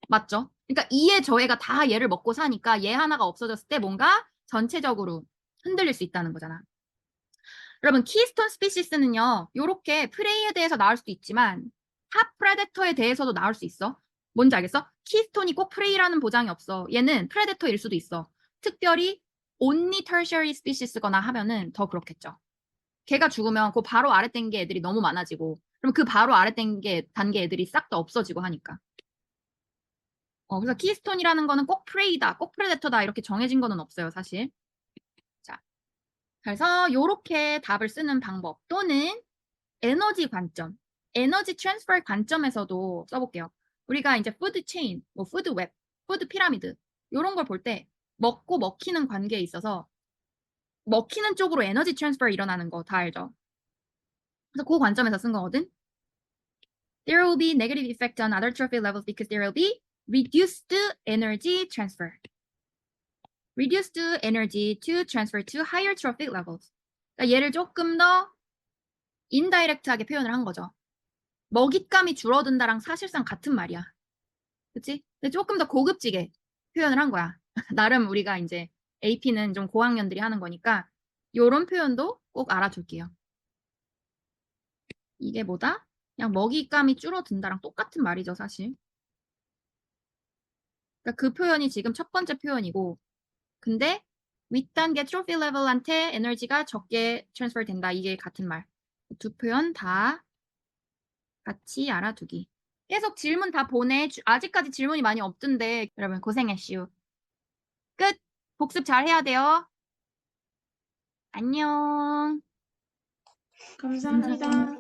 맞죠? 그러니까 이에 저애가 다 얘를 먹고 사니까 얘 하나가 없어졌을 때 뭔가 전체적으로 흔들릴 수 있다는 거잖아. 여러분 키스톤 스피시스는요. 요렇게 프레이에 대해서 나올 수도 있지만 탑 프레데터에 대해서도 나올 수 있어. 뭔지 알겠어? 키스톤이 꼭 프레이라는 보장이 없어. 얘는 프레데터일 수도 있어. 특별히 only tertiary species거나 하면은 더 그렇겠죠. 걔가 죽으면 그 바로 아래 단계 애들이 너무 많아지고 그럼 그 바로 아래 단계 애들이 싹 다 없어지고 하니까. 그래서 키스톤이라는 거는 꼭 프레이다, 꼭 프레데터다 이렇게 정해진 거는 없어요, 사실. 자, 그래서 요렇게 답을 쓰는 방법 또는 에너지 관점, 에너지 트랜스퍼 관점에서도 써볼게요. 우리가 이제 푸드 체인, 뭐 푸드 웹, 푸드 피라미드 요런 걸 볼 때 먹고 먹히는 관계에 있어서 먹히는 쪽으로 에너지 트랜스퍼 일어나는 거 다 알죠? 그래서 그 관점에서 쓴 거거든. There will be negative effect on other trophic levels because there will be reduced energy transfer. Reduced energy to transfer to higher trophic levels. 그러니까 얘를 조금 더 인다이렉트하게 표현을 한 거죠. 먹잇감이 줄어든다랑 사실상 같은 말이야. 그치? 근데 조금 더 고급지게 표현을 한 거야. 나름 우리가 이제 AP는 좀 고학년들이 하는 거니까 요런 표현도 꼭 알아둘게요. 이게 뭐다? 그냥 먹잇감이 줄어든다랑 똑같은 말이죠, 사실. 그러니까 그 표현이 지금 첫 번째 표현이고 근데 윗단계 트로피 레벨한테 에너지가 적게 트랜스퍼 된다. 이게 같은 말. 두 표현 다 같이 알아두기. 계속 질문 다 보내. 아직까지 질문이 많이 없던데 여러분 고생했슈. 끝. 복습 잘 해야 돼요. 안녕. 감사합니다.